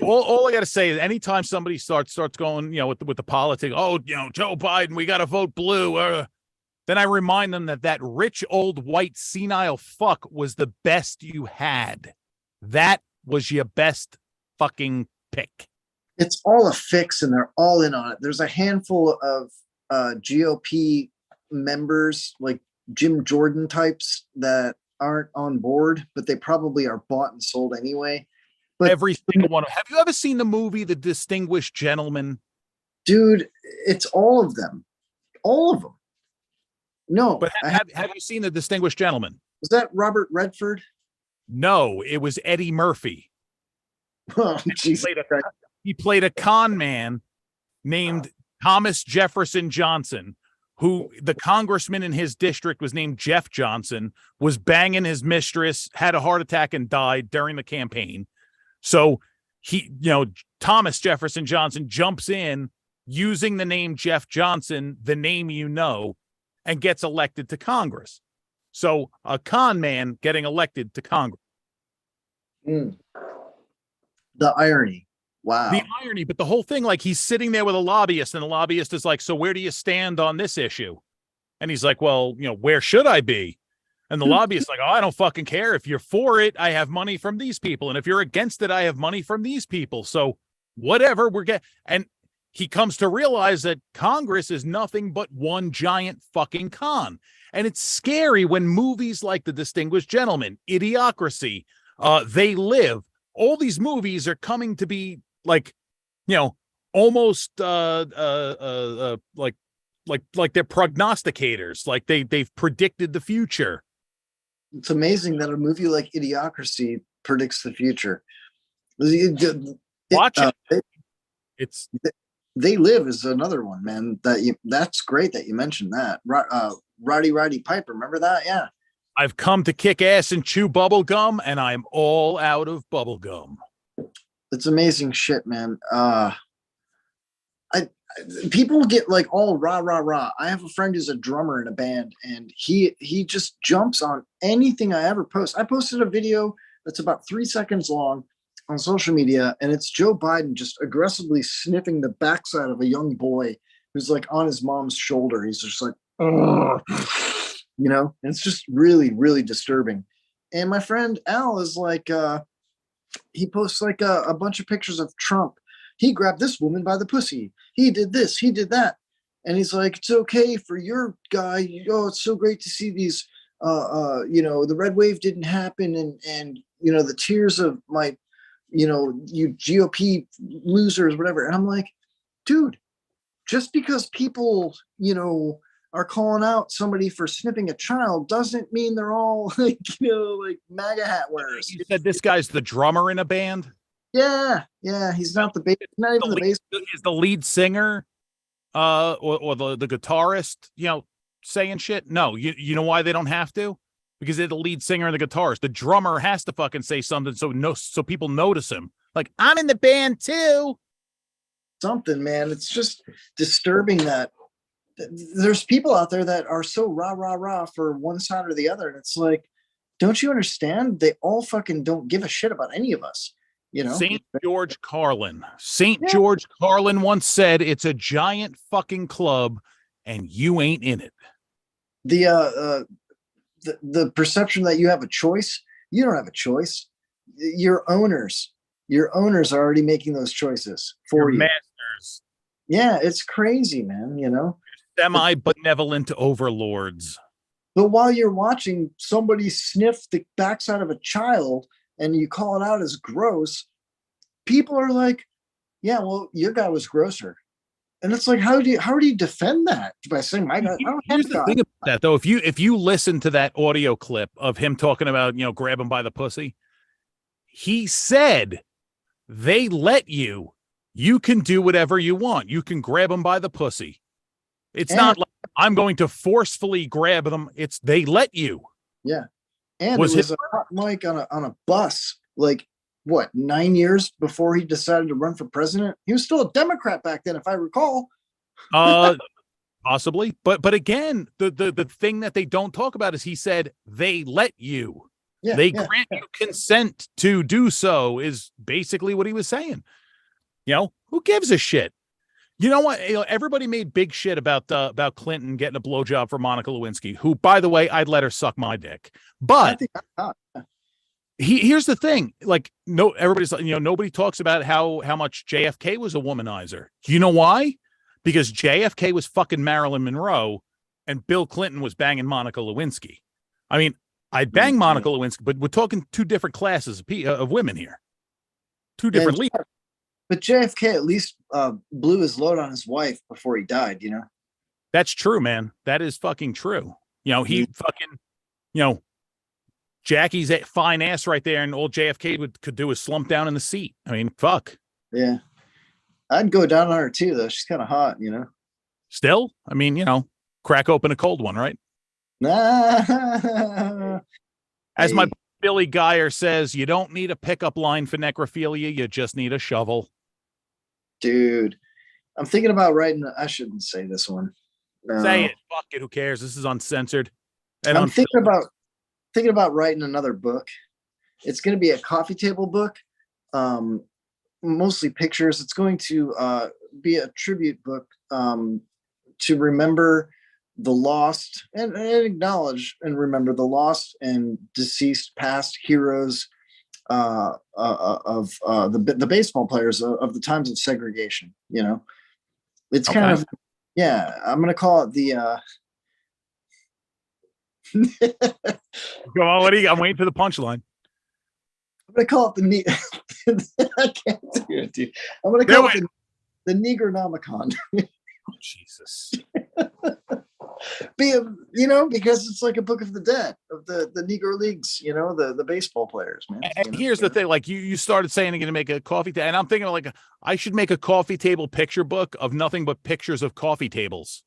All I got to say is anytime somebody starts going, with the politics, Joe Biden, we got to vote blue. Then I remind them that rich old white senile fuck was the best you had. That was your best fucking pick. It's all a fix and they're all in on it. There's a handful of GOP members, like Jim Jordan types, that aren't on board, but they probably are bought and sold anyway. But every single one. Have you ever seen the movie The Distinguished Gentleman? Dude, it's all of them. All of them. No. But have you seen The Distinguished Gentleman? Was that Robert Redford? No, it was Eddie Murphy. Oh, Jesus Christ. He played a con man named Thomas Jefferson Johnson, who the congressman in his district was named Jeff Johnson, was banging his mistress, had a heart attack and died during the campaign. So Thomas Jefferson Johnson jumps in using the name Jeff Johnson, the name and gets elected to Congress. So a con man getting elected to Congress. The irony. Wow. The irony, but the whole thing, like he's sitting there with a lobbyist and the lobbyist is like, so where do you stand on this issue? And he's like, well, where should I be? And the lobbyist like, oh, I don't fucking care. If you're for it, I have money from these people. And if you're against it, I have money from these people. So whatever we're getting. And he comes to realize that Congress is nothing but one giant fucking con. And it's scary when movies like The Distinguished Gentleman, Idiocracy, They Live, all these movies are coming to be like, almost like they're prognosticators, like they've predicted the future. It's amazing that a movie like Idiocracy predicts the future. Watch it. They Live is another one, man. That's great that you mentioned that. Roddy Piper, remember that? Yeah. I've come to kick ass and chew bubble gum, and I'm all out of bubble gum. It's amazing shit, man. People get like all rah. I have a friend who's a drummer in a band, and he just jumps on anything I ever post. I posted a video that's about 3 seconds long on social media, and it's Joe Biden just aggressively sniffing the backside of a young boy who's like on his mom's shoulder. He's just like, ugh. And it's just really, really disturbing. And my friend Al is like, he posts like a bunch of pictures of Trump. He grabbed this woman by the pussy. He did this. He did that. And he's like, it's okay for your guy. Oh, it's so great to see these, the red wave didn't happen. And the tears of my, you GOP losers, whatever. And I'm like, dude, just because people, are calling out somebody for sniffing a child doesn't mean they're all like MAGA hat wearers. You said this guy's the drummer in a band? Yeah. He's not the bass. Not even the bass. Is the lead singer or the guitarist, saying shit? No, you know why they don't have to? Because they're the lead singer and the guitarist. The drummer has to fucking say something so people notice him. Like, I'm in the band too. Something, man. It's just disturbing that there's people out there that are so rah for one side or the other. And it's like, don't you understand? They all fucking don't give a shit about any of us. St. George Carlin once said, it's a giant fucking club and you ain't in it. The perception that you have a choice, you don't have a choice. Your owners are already making those choices for you. Masters. Yeah, it's crazy, man. Semi-benevolent overlords. But while you're watching somebody sniff the backside of a child and you call it out as gross, people are like, yeah, well, your guy was grosser. And it's like, how do you defend that? By saying my guy? I don't have the thing about that, though. If you listen to that audio clip of him talking about, grab him by the pussy, he said they let you can do whatever you want. You can grab him by the pussy. It's not like I'm going to forcefully grab them. It's they let you. Yeah. And it was a hot mic on a bus, like, 9 years before he decided to run for president? He was still a Democrat back then, if I recall. Possibly. But again, the thing that they don't talk about is he said they let you. Yeah, They yeah, grant you consent to do so is basically what he was saying. Who gives a shit? You know what? Everybody made big shit about Clinton getting a blowjob for Monica Lewinsky, who, by the way, I'd let her suck my dick. I But think here's the thing: like, no, everybody's nobody talks about how much JFK was a womanizer. You know why? Because JFK was fucking Marilyn Monroe, and Bill Clinton was banging Monica Lewinsky. I mean, I'd bang Monica Lewinsky, but we're talking two different classes of women here, two different leaders. But JFK at least blew his load on his wife before he died, That's true, man. That is fucking true. He fucking, Jackie's fine ass right there, and old JFK could do is slump down in the seat. I mean, fuck. Yeah. I'd go down on her too, though. She's kind of hot, Still, I mean, crack open a cold one, right? As my Billy Geyer says, you don't need a pickup line for necrophilia. You just need a shovel. Dude, I'm thinking about writing. I shouldn't say this one. No. Say it. Fuck it. Who cares? This is uncensored. And I'm thinking about writing another book. It's going to be a coffee table book, mostly pictures. It's going to be a tribute book to remember the lost and acknowledge and remember the lost and deceased past heroes of the baseball players of the times of segregation. It's Okay. kind of, I'm going to call it the Go on, what do you got? I'm waiting for the punchline. I'm going to call it the I can't do it, dude. I'm going to call it the Negronomicon. Jesus. Because it's like a book of the dead of the Negro Leagues, the baseball players, man. And here's the thing, like you started saying you're going to make a coffee table, and I'm thinking like I should make a coffee table picture book of nothing but pictures of coffee tables.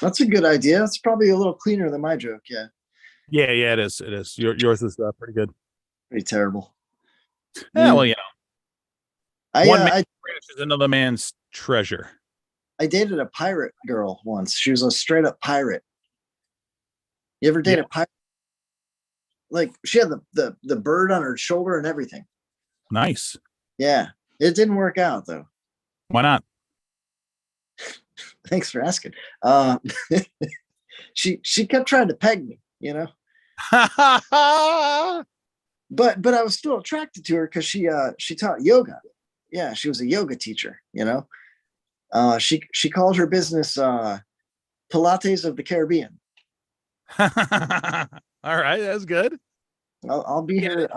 That's a good idea. It's probably a little cleaner than my joke. Yeah. Yeah, it is. It is. Yours is pretty good. Pretty terrible. Yeah, well, one man's trash is another man's treasure. I dated a pirate girl once. She was a straight up pirate. You ever date a pirate? Like she had the bird on her shoulder and everything. Nice. Yeah. It didn't work out though. Why not? Thanks for asking. She kept trying to peg me, but I was still attracted to her because she taught yoga. Yeah, she was a yoga teacher, She called her business Pilates of the Caribbean. All right, that's good. I'll be here.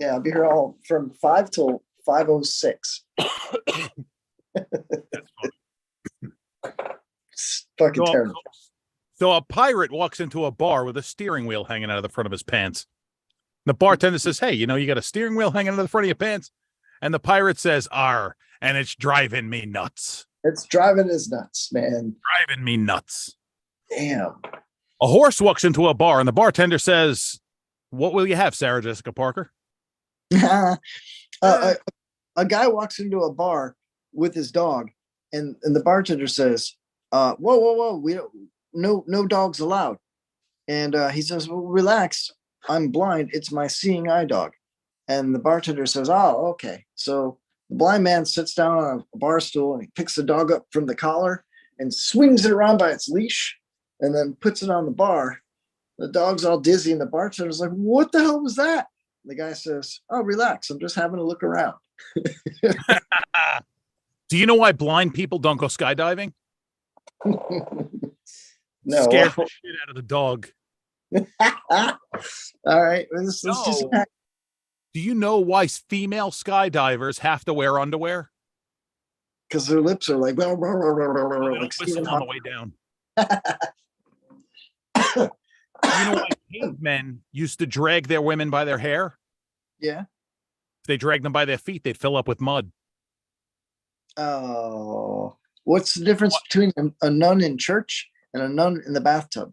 I'll be here all from 5 till 5:06. It's fucking terrible. So a pirate walks into a bar with a steering wheel hanging out of the front of his pants. The bartender says, "Hey, you got a steering wheel hanging out of the front of your pants?" And the pirate says, "Arr, and it's driving me nuts." It's driving us nuts, man. Driving me nuts. Damn. A horse walks into a bar and the bartender says, "What will you have, Sarah Jessica Parker?" A guy walks into a bar with his dog, and the bartender says, whoa, we don't, no dogs allowed. And he says, well, relax, I'm blind, it's my seeing eye dog. And the bartender says, oh, okay. So the blind man sits down on a bar stool and he picks the dog up from the collar and swings it around by its leash and then puts it on the bar. The dog's all dizzy and the bartender's like, what the hell was that? The guy says, oh, relax, I'm just having a look around. Do you know why blind people don't go skydiving? No. Scares the shit out of the dog. All right. Let's just... Do you know why female skydivers have to wear underwear? Because their lips are like, on the way down. You know why cavemen used to drag their women by their hair? Yeah. If they dragged them by their feet, they'd fill up with mud. Oh, what's the difference between a nun in church and a nun in the bathtub?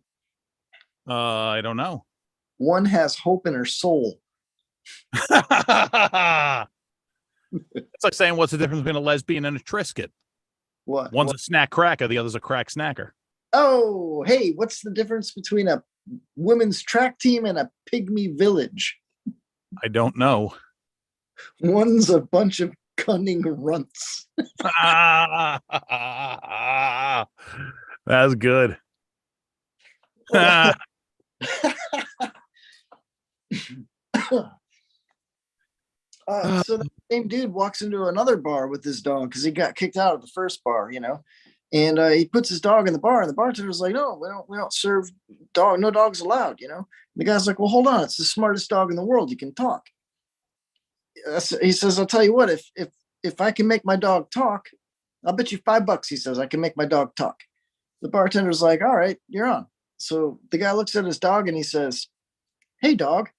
I don't know. One has hope in her soul. It's like saying, what's the difference between a lesbian and a Triscuit? What? One's a snack cracker, the other's a crack snacker. Oh, hey, what's the difference between a women's track team and a pygmy village? I don't know. One's a bunch of cunning runts. That's good. So the same dude walks into another bar with his dog because he got kicked out of the first bar, and he puts his dog in the bar, and the bartender's like, "No, we don't serve dog. No dogs allowed." And the guy's like, "Well, hold on, it's the smartest dog in the world. You can talk." He says, "I'll tell you what. If I can make my dog talk, I'll bet you $5." He says, "I can make my dog talk." The bartender's like, "All right, you're on." So the guy looks at his dog and he says, "Hey, dog,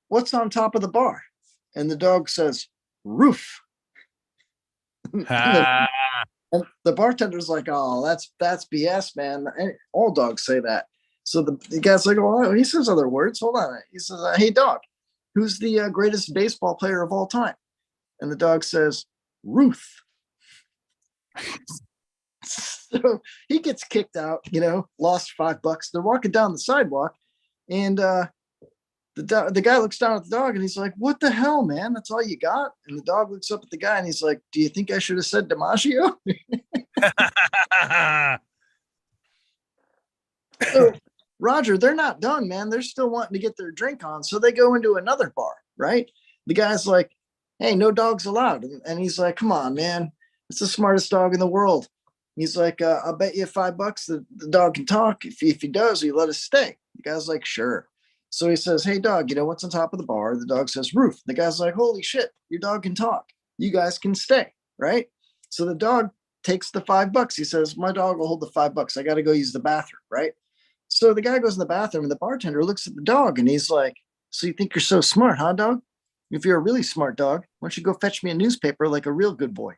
what's on top of the bar?" And the dog says, "Roof." And the bartender's like, "Oh, that's BS, man. All dogs say that." So the guy's like, "Oh, he says other words. Hold on." He says, "Hey, dog, who's the greatest baseball player of all time?" And the dog says, "Ruth." So he gets kicked out, lost $5. They're walking down the sidewalk, and the guy looks down at the dog and he's like, "What the hell, man? That's all you got?" And the dog looks up at the guy and he's like, "Do you think I should have said DiMaggio?" So, Roger, they're not done, man. They're still wanting to get their drink on. So they go into another bar, right? The guy's like, "Hey, no dogs allowed." And he's like, "Come on, man. It's the smartest dog in the world." He's like, "I'll bet you $5 that the dog can talk. If he does, you let us stay." The guy's like, "Sure." So he says, "Hey, dog, what's on top of the bar?" The dog says, "Roof." The guy's like, "Holy shit, your dog can talk. You guys can stay," right? So the dog takes the $5. He says, "My dog will hold the $5. I got to go use the bathroom," right? So the guy goes in the bathroom and the bartender looks at the dog and he's like, "So you think you're so smart, huh, dog? If you're a really smart dog, why don't you go fetch me a newspaper like a real good boy?"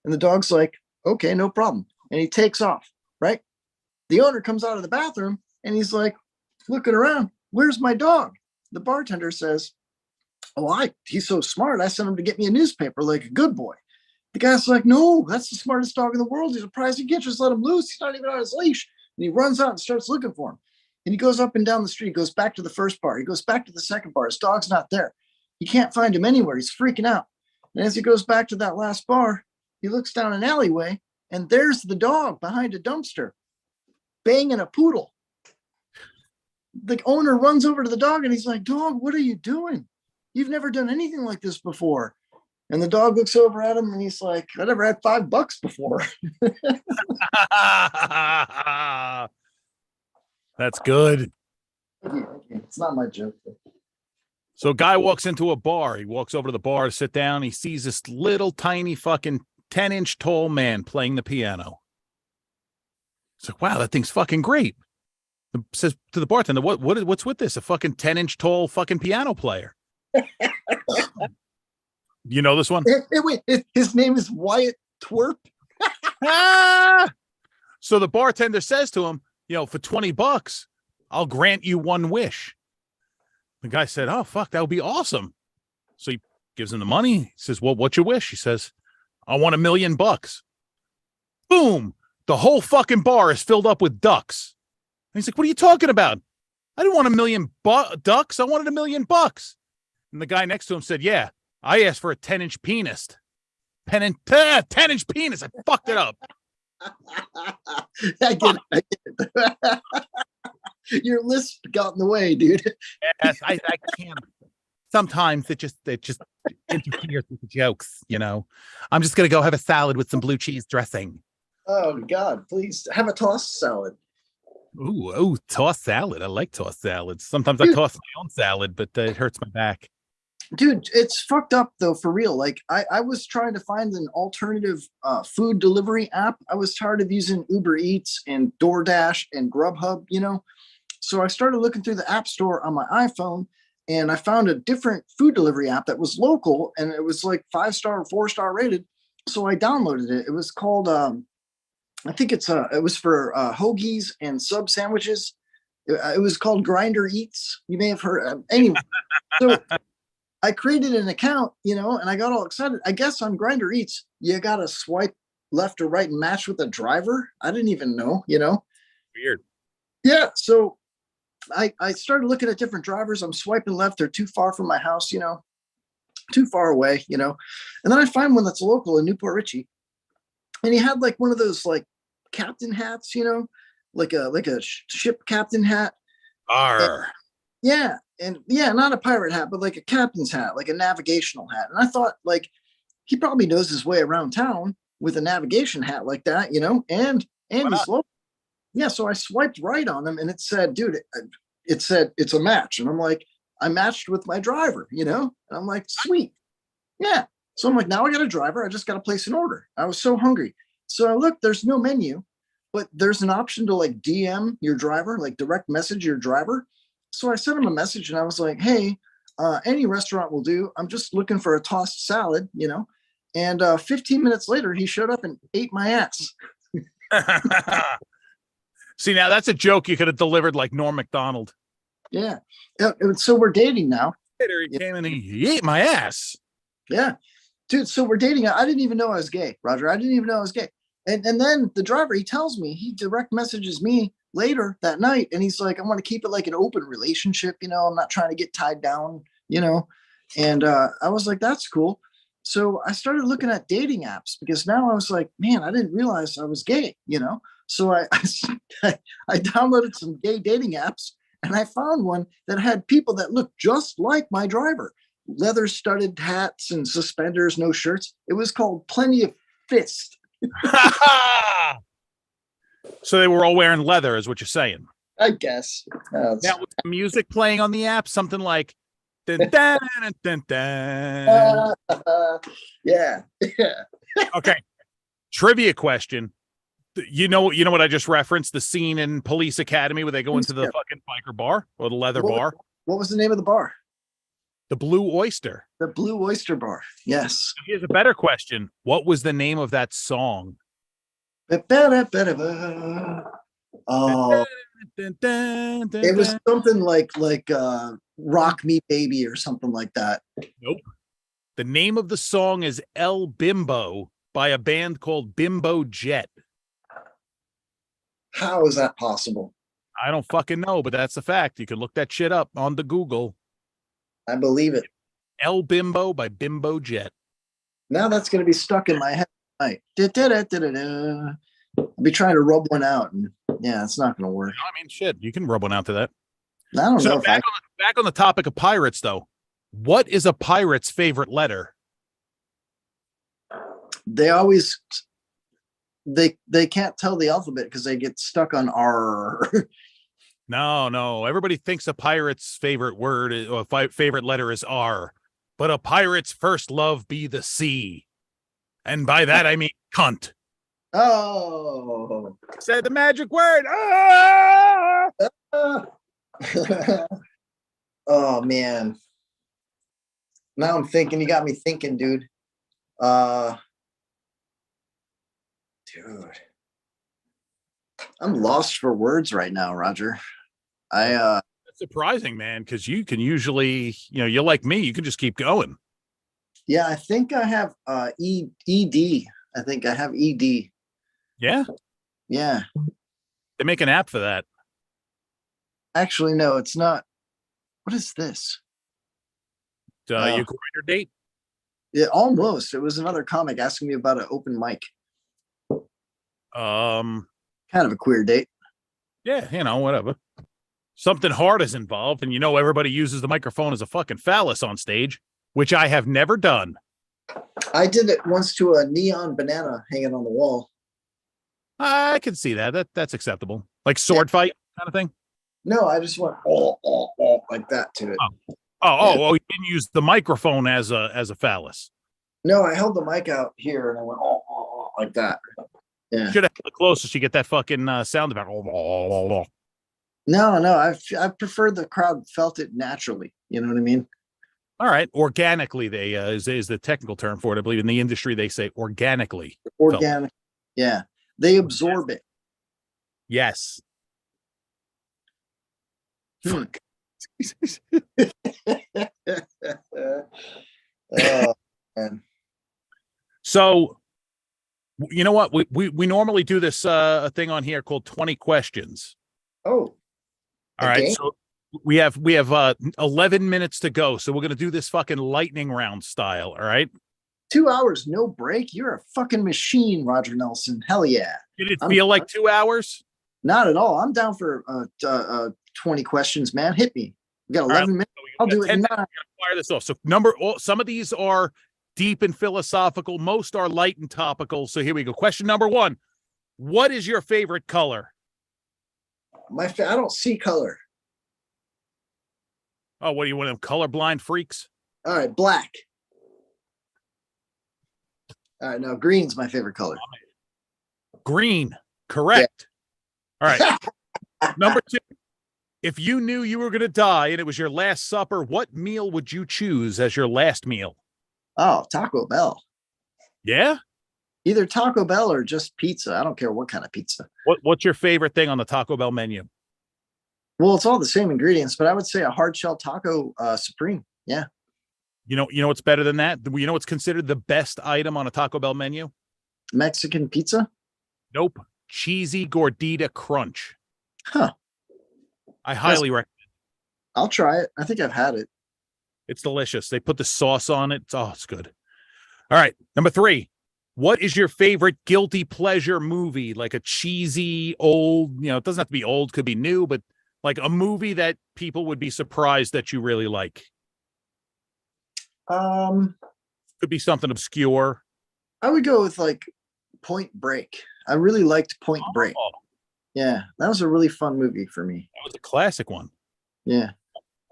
And the dog's like, "Okay, no problem." And he takes off, right? The owner comes out of the bathroom and he's like, looking around, "Where's my dog?" The bartender says, "Oh, he's so smart. I sent him to get me a newspaper like a good boy." The guy's like, "No, that's the smartest dog in the world. He's a prize. You can't just let him loose. He's not even on his leash." And he runs out and starts looking for him. And he goes up and down the street, goes back to the first bar. He goes back to the second bar. His dog's not there. He can't find him anywhere. He's freaking out. And as he goes back to that last bar, he looks down an alleyway and there's the dog behind a dumpster banging a poodle. The owner runs over to the dog and he's like, "Dog, what are you doing? You've never done anything like this before." And the dog looks over at him and he's like, "I never had $5 before." That's good. It's not my joke. So a guy walks into a bar. He walks over to the bar to sit down. He sees this little tiny fucking 10-inch tall man playing the piano. He's like, "Wow, that thing's fucking great." He says to the bartender, what's with this? A fucking 10-inch tall fucking piano player. You know this one? Wait, his name is Wyatt Twerp. So the bartender says to him, "For $20, I'll grant you one wish." The guy said, "Oh, fuck, that would be awesome." So he gives him the money. He says, "Well, what's your wish?" He says, "I want $1 million." Boom. The whole fucking bar is filled up with ducks. And he's like, "What are you talking about? I didn't want $1 million ducks. I wanted $1 million." And the guy next to him said, "Yeah, I asked for a 10-inch penis. 10-inch penis. I fucked it up." I get it. Your list got in the way, dude. Yes, I can't. Sometimes it just interferes with the jokes, I'm just gonna go have a salad with some blue cheese dressing. Oh God, please have a tossed salad. Ooh, tossed salad. I like tossed salads. Sometimes I toss my own salad, but it hurts my back. Dude, it's fucked up though, for real. Like I was trying to find an alternative food delivery app. I was tired of using Uber Eats and DoorDash and Grubhub, So I started looking through the App Store on my iPhone and I found a different food delivery app that was local and it was like 5-star or 4-star rated. So I downloaded it. It was called, I think it was for hoagies and sub sandwiches. It was called Grinder Eats. You may have heard. Anyway, so I created an account, and I got all excited. I guess on Grinder Eats, you got to swipe left or right and match with a driver. I didn't even know, you know? Weird. Yeah. So I started looking at different drivers. I'm swiping left. They're too far from my house, you know, too far away, you know? And then I find one that's local in Newport Richie. And he had like one of those like captain hats, you know, like a ship captain hat. Arr. Yeah. And yeah, not a pirate hat, but like a captain's hat, like a navigational hat. And I thought, like, he probably knows his way around town with a navigation hat like that, you know, and he's local. Yeah. So I swiped right on him and it said, dude, it said it's a match. And I'm like, I matched with my driver, you know, and I'm like, sweet. Yeah. So I'm like, now I got a driver. I just got to place an order. I was so hungry. So I looked, there's no menu, but there's an option to like DM your driver, like direct message your driver. So I sent him a message and I was like, hey, any restaurant will do. I'm just looking for a tossed salad, you know? And 15 minutes later, he showed up and ate my ass. See, now that's a joke you could have delivered like Norm Macdonald. Yeah. So we're dating now. Later, he came and he ate my ass. Yeah. Dude, so we're dating. I didn't even know I was gay, Roger. I didn't even know I was gay. And then the driver, he tells me, he direct messages me later that night. And he's like, I want to keep it like an open relationship. You know, I'm not trying to get tied down, you know? And I was like, that's cool. So I started looking at dating apps because now I was like, man, I didn't realize I was gay, you know? So I downloaded some gay dating apps and I found one that had people that looked just like my driver. Leather studded hats and suspenders, no shirts. It was called Plenty of Fist. So they were all wearing leather, is what you're saying. I guess. Now, was the music playing on the app? Something like dun, dun, dun, dun. Yeah. Okay. Trivia question. You know what I just referenced? The scene in Police Academy where they go into the fucking biker bar or the leather bar. What was the name of the bar? The Blue Oyster. The Blue Oyster Bar. Yes. Here's a better question. What was the name of that song? Oh, it was something like Rock Me Baby or something like that. Nope. The name of the song is El Bimbo by a band called Bimbo Jet. How is that possible? I don't fucking know, but that's the fact. You can look that shit up on the Google. I believe it. El Bimbo by Bimbo Jet. Now that's going to be stuck in my head. Right. I'll be trying to rub one out, and yeah, it's not going to work. I mean, shit, you can rub one out to that. I don't know. Back on the topic of pirates, though, what is a pirate's favorite letter? They always they can't tell the alphabet because they get stuck on R. No. Everybody thinks a pirate's favorite word or favorite letter is R, but a pirate's first love be the C, and by that I mean cunt. Oh, said the magic word. Oh man. Now I'm thinking. You got me thinking, dude. Dude, I'm lost for words right now, Roger. That's surprising, man, because you can usually, you're like me, you can just keep going. Yeah, I think I have ED. I think I have ED. Yeah. Yeah. They make an app for that. Actually, no, it's not. What is this? Your Grindr date? Yeah, almost. It was another comic asking me about an open mic. Kind of a queer date. Yeah, whatever. Something hard is involved, and everybody uses the microphone as a fucking phallus on stage, which I have never done. I did it once to a neon banana hanging on the wall. I can see that. That's acceptable. Like sword fight kind of thing? No, I just went like that to it. Oh, you didn't use the microphone as a phallus. No, I held the mic out here and I went like that. Yeah. Should have held it closer so you get that fucking sound effect. No, I prefer the crowd felt it naturally. You know what I mean? All right. Organically, they is the technical term for it. I believe in the industry they say organically. Organic. Yeah. They absorb it. Yes. Fuck. Oh, man. So You know what? We normally do this thing on here called 20 questions. Oh, All right. game? So we have 11 minutes to go. So we're gonna do this fucking lightning round style. All right. 2 hours, no break. You're a fucking machine, Roger Nelson. Hell yeah. Did it feel like 2 hours? Not at all. I'm down for 20 questions, man. Hit me. We got 11 minutes. I'll do it in 9. Fire this off. So some of these are deep and philosophical. Most are light and topical. So here we go. Question number 1. What is your favorite color? I don't see color. Oh, what are you, one of them colorblind freaks? All right, black. All right, no, green's my favorite color. Green. Correct. Yeah. All right. Number 2. If you knew you were going to die and it was your last supper, what meal would you choose as your last meal? Oh, Taco Bell. Yeah? Either Taco Bell or just pizza. I don't care what kind of pizza. What's your favorite thing on the Taco Bell menu? Well, it's all the same ingredients, but I would say a hard shell taco supreme. Yeah. You know what's better than that? You know what's considered the best item on a Taco Bell menu? Mexican pizza? Nope. Cheesy Gordita Crunch. Huh. I highly recommend it. I'll try it. I think I've had it. It's delicious. They put the sauce on it. It's good. All right. Number 3. What is your favorite guilty pleasure movie? Like a cheesy, old, it doesn't have to be old, could be new, but like a movie that people would be surprised that you really like. Could be something obscure. I would go with like Point Break. I really liked Point Break. Yeah, that was a really fun movie for me. That was a classic one. Yeah.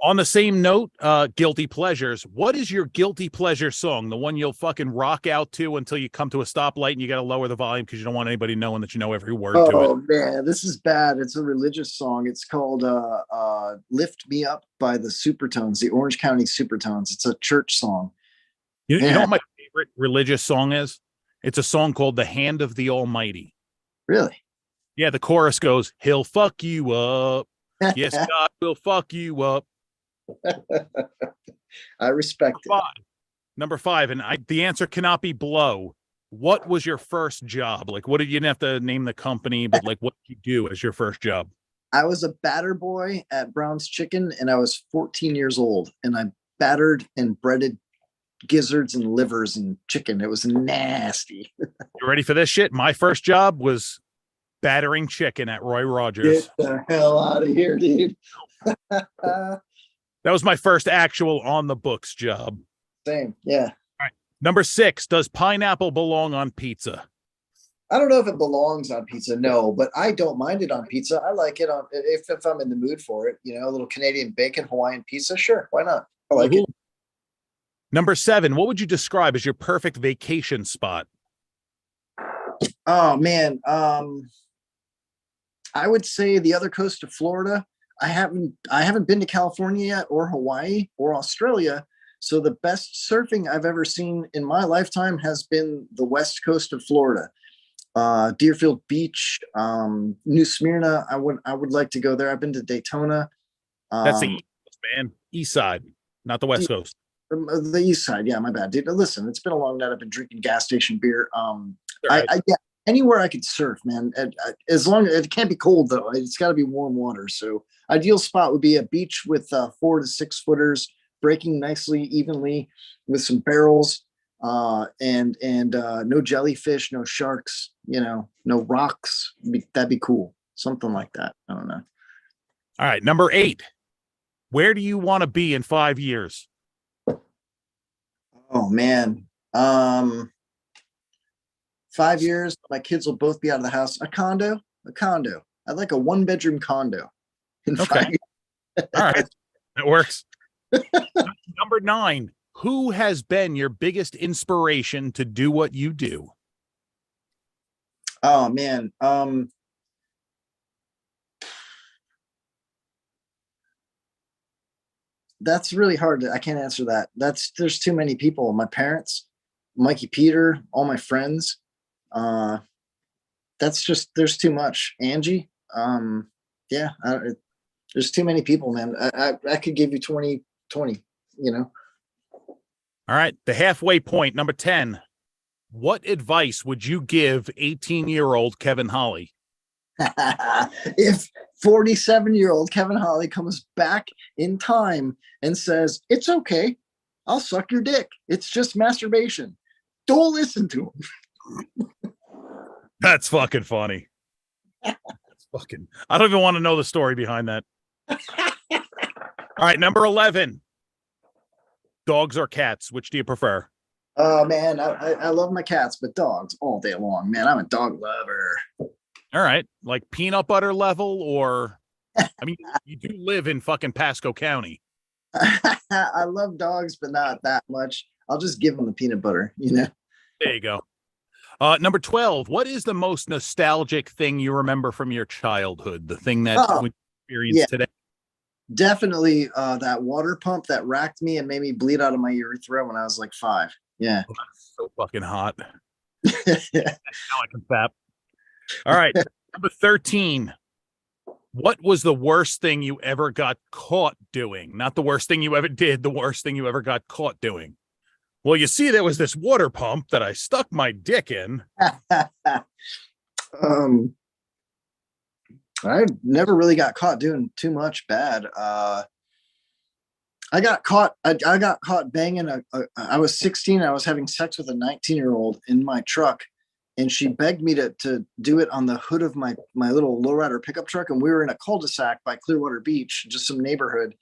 On the same note, guilty pleasures. What is your guilty pleasure song? The one you'll fucking rock out to until you come to a stoplight and you got to lower the volume because you don't want anybody knowing that you know every word to it. Oh man, this is bad. It's a religious song. It's called "Lift Me Up" by the Supertones, the Orange County Supertones. It's a church song. You know what my favorite religious song is? It's a song called "The Hand of the Almighty." Really? Yeah, the chorus goes, "He'll fuck you up. Yes, God will fuck you up." I respect it. Number 5, and the answer cannot be blow. What was your first job? Like, you didn't have to name the company, but like, what did you do as your first job? I was a batter boy at Brown's Chicken, and I was 14 years old, and I battered and breaded gizzards and livers and chicken. It was nasty. You ready for this shit? My first job was battering chicken at Roy Rogers. Get the hell out of here, dude. That was my first actual on the books job. Same. Yeah. All right. Number 6, does pineapple belong on pizza? I don't know if it belongs on pizza. No, but I don't mind it on pizza. I like it on if I'm in the mood for it, a little Canadian bacon Hawaiian pizza. Sure. Why not? I like it. Number 7, what would you describe as your perfect vacation spot? Oh man. I would say the other coast of Florida. I haven't been to California yet, or Hawaii, or Australia. So the best surfing I've ever seen in my lifetime has been the west coast of Florida, Deerfield Beach, New Smyrna. I would like to go there. I've been to Daytona. That's the east coast, man. East side, not the west coast. The east side. Yeah, my bad, dude. Listen, it's been a long night. I've been drinking gas station beer. Yeah, anywhere I could surf, man. As long as it can't be cold though, it's got to be warm water. So ideal spot would be a beach with 4 to 6 footers breaking nicely, evenly, with some barrels, and no jellyfish, no sharks, no rocks. That'd be cool. Something like that. I don't know. All right, number 8. Where do you want to be in 5 years? Oh man. 5 years, my kids will both be out of the house. A condo. I'd like a 1-bedroom condo. Okay. All right. That works. Number 9. Who has been your biggest inspiration to do what you do? Oh man. That's really hard. I can't answer that. There's too many people. My parents, Mikey Peter, all my friends. There's too much. Angie. Yeah, there's too many people, man. I could give you 20, All right. The halfway point, number 10. What advice would you give 18-year-old Kevin Holly? If 47-year-old Kevin Holly comes back in time and says, it's okay, I'll suck your dick, it's just masturbation, don't listen to him. That's fucking funny. I don't even want to know the story behind that. All right, number 11. Dogs or cats? Which do you prefer? Oh man, I love my cats, but dogs all day long, man. I'm a dog lover. All right, like peanut butter level, or I mean, you do live in fucking Pasco County. I love dogs, but not that much. I'll just give them the peanut butter, you know. There you go. Number 12. What is the most nostalgic thing you remember from your childhood? The thing that we experience today? Definitely that water pump that racked me and made me bleed out of my urethra when I was like 5. Yeah. Oh, that's so fucking hot. Now I can fap. All right. Number 13. What was the worst thing you ever got caught doing? Not the worst thing you ever did, the worst thing you ever got caught doing. Well, you see, there was this water pump that I stuck my dick in. I never really got caught doing too much bad. I got caught banging I was 16. I was having sex with a 19-year-old in my truck, and she begged me to do it on the hood of my little lowrider pickup truck. And we were in a cul-de-sac by Clearwater Beach, just some neighborhood.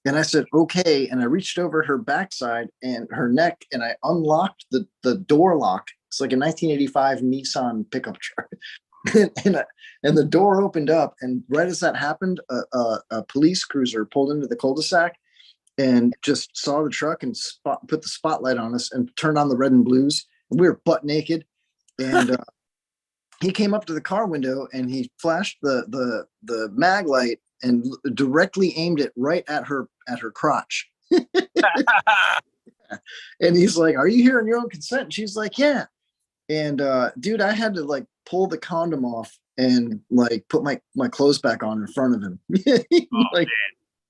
And I said, okay. And I reached over her backside and her neck, and I unlocked the door lock. It's like a 1985 Nissan pickup truck. and the door opened up. And right as that happened, a police cruiser pulled into the cul-de-sac and just saw the truck and put the spotlight on us and turned on the red and blues. And we were butt naked. And he came up to the car window and he flashed the mag light and directly aimed it right at her crotch. And he's like, "Are you here on your own consent?" And she's like, "Yeah." And dude, I had to like pull the condom off and like put my clothes back on in front of him. Like,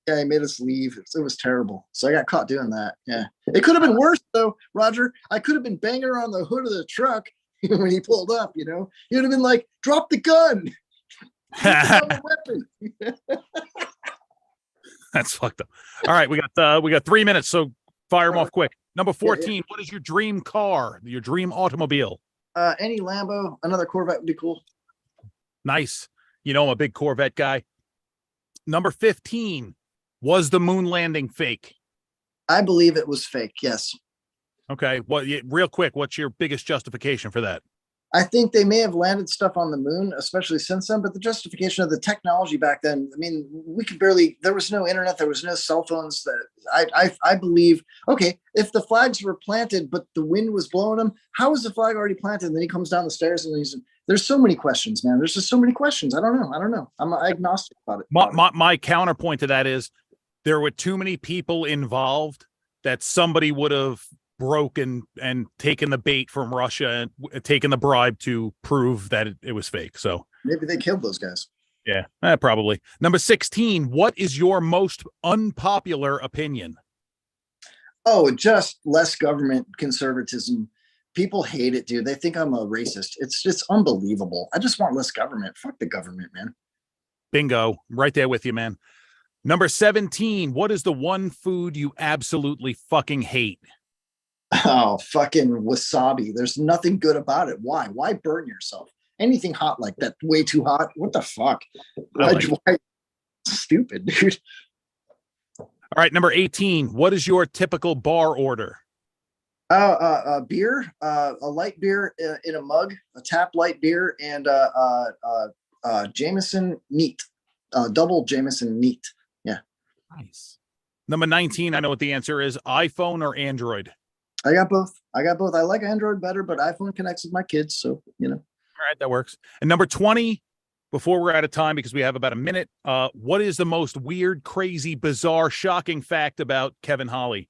yeah, he made us leave. It was terrible. So I got caught doing that. Yeah, it could have been worse though, Roger. I could have been banging her on the hood of the truck when he pulled up. You know, he would have been like, "Drop the gun." That's fucked up. All right, we got 3 minutes, so fire them off quick. Number 14. Yeah. What is your dream car? Your dream automobile? Any Lambo. Another Corvette would be cool. Nice. You know, I'm a big Corvette guy. Number 15. Was the moon landing fake? I believe it was fake. Yes. Okay. Well, real quick, what's your biggest justification for that? I think they may have landed stuff on the moon, especially since then, but the justification of the technology back then, I mean, there was no internet, there was no cell phones. That I believe, okay, if the flags were planted, but the wind was blowing them, how is the flag already planted? And then he comes down the stairs and there's so many questions, man. There's just so many questions. I don't know. I'm agnostic about it. My counterpoint to that is there were too many people involved that somebody would have broken and taken the bait from Russia and taken the bribe to prove that it was fake. So maybe they killed those guys. Yeah, probably. Number 16. What is your most unpopular opinion? Oh, just less government conservatism. People hate it, dude. They think I'm a racist. It's just unbelievable. I just want less government. Fuck the government, man. Bingo. Right there with you, man. Number 17. What is the one food you absolutely fucking hate? Oh, fucking wasabi. There's nothing good about it. Why burn yourself? Anything hot like that, way too hot. What the fuck? Why? Stupid, dude. All right, number 18. What is your typical bar order? Beer, a light beer in a mug, a tap light beer, and Jameson neat, double Jameson neat. Yeah. Nice. Number 19. I know what the answer is. iPhone or Android? I got both. I like Android better, but iPhone connects with my kids, so you know. All right, that works. And number 20, before we're out of time, because we have about a minute, what is the most weird, crazy, bizarre, shocking fact about Kevin Holly?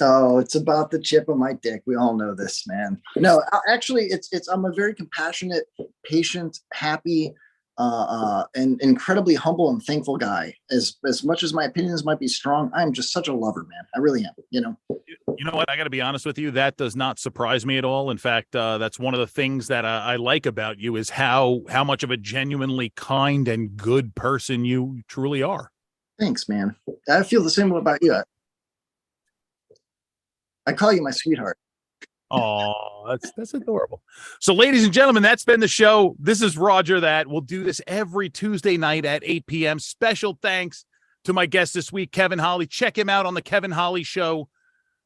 Oh, it's about the chip on my dick. We all know this, man. No, actually, it's I'm a very compassionate, patient, happy, and incredibly humble and thankful guy. As much as my opinions might be strong, I'm just such a lover, man. I really am. You know. You know what? I got to be honest with you. That does not surprise me at all. In fact, that's one of the things that I like about you is how much of a genuinely kind and good person you truly are. Thanks, man. I feel the same way about you. I call you my sweetheart. Oh, that's adorable. So, ladies and gentlemen, that's been the show. This is Roger That. We'll do this every Tuesday night at 8 p.m. Special thanks to my guest this week, Kevin Holly. Check him out on the Kevin Holly Show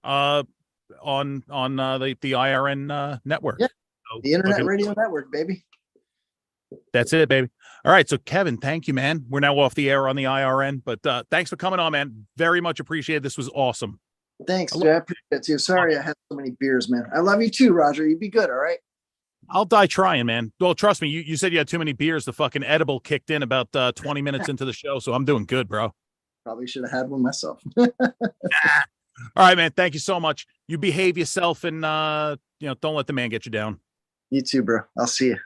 on the IRN network. Yeah, the Internet Radio Network, baby. That's it, baby. All right, so Kevin, thank you, man. We're now off the air on the IRN, but thanks for coming on, man. Very much appreciated. This was awesome. Thanks, dude. I appreciate it too. Sorry I had so many beers, man. I love you too, Roger. You be good, all right? I'll die trying, man. Well, trust me, you said you had too many beers. The fucking edible kicked in about 20 minutes into the show, so I'm doing good, bro. Probably should have had one myself. All right, man. Thank you so much. You behave yourself and don't let the man get you down. You too, bro. I'll see you.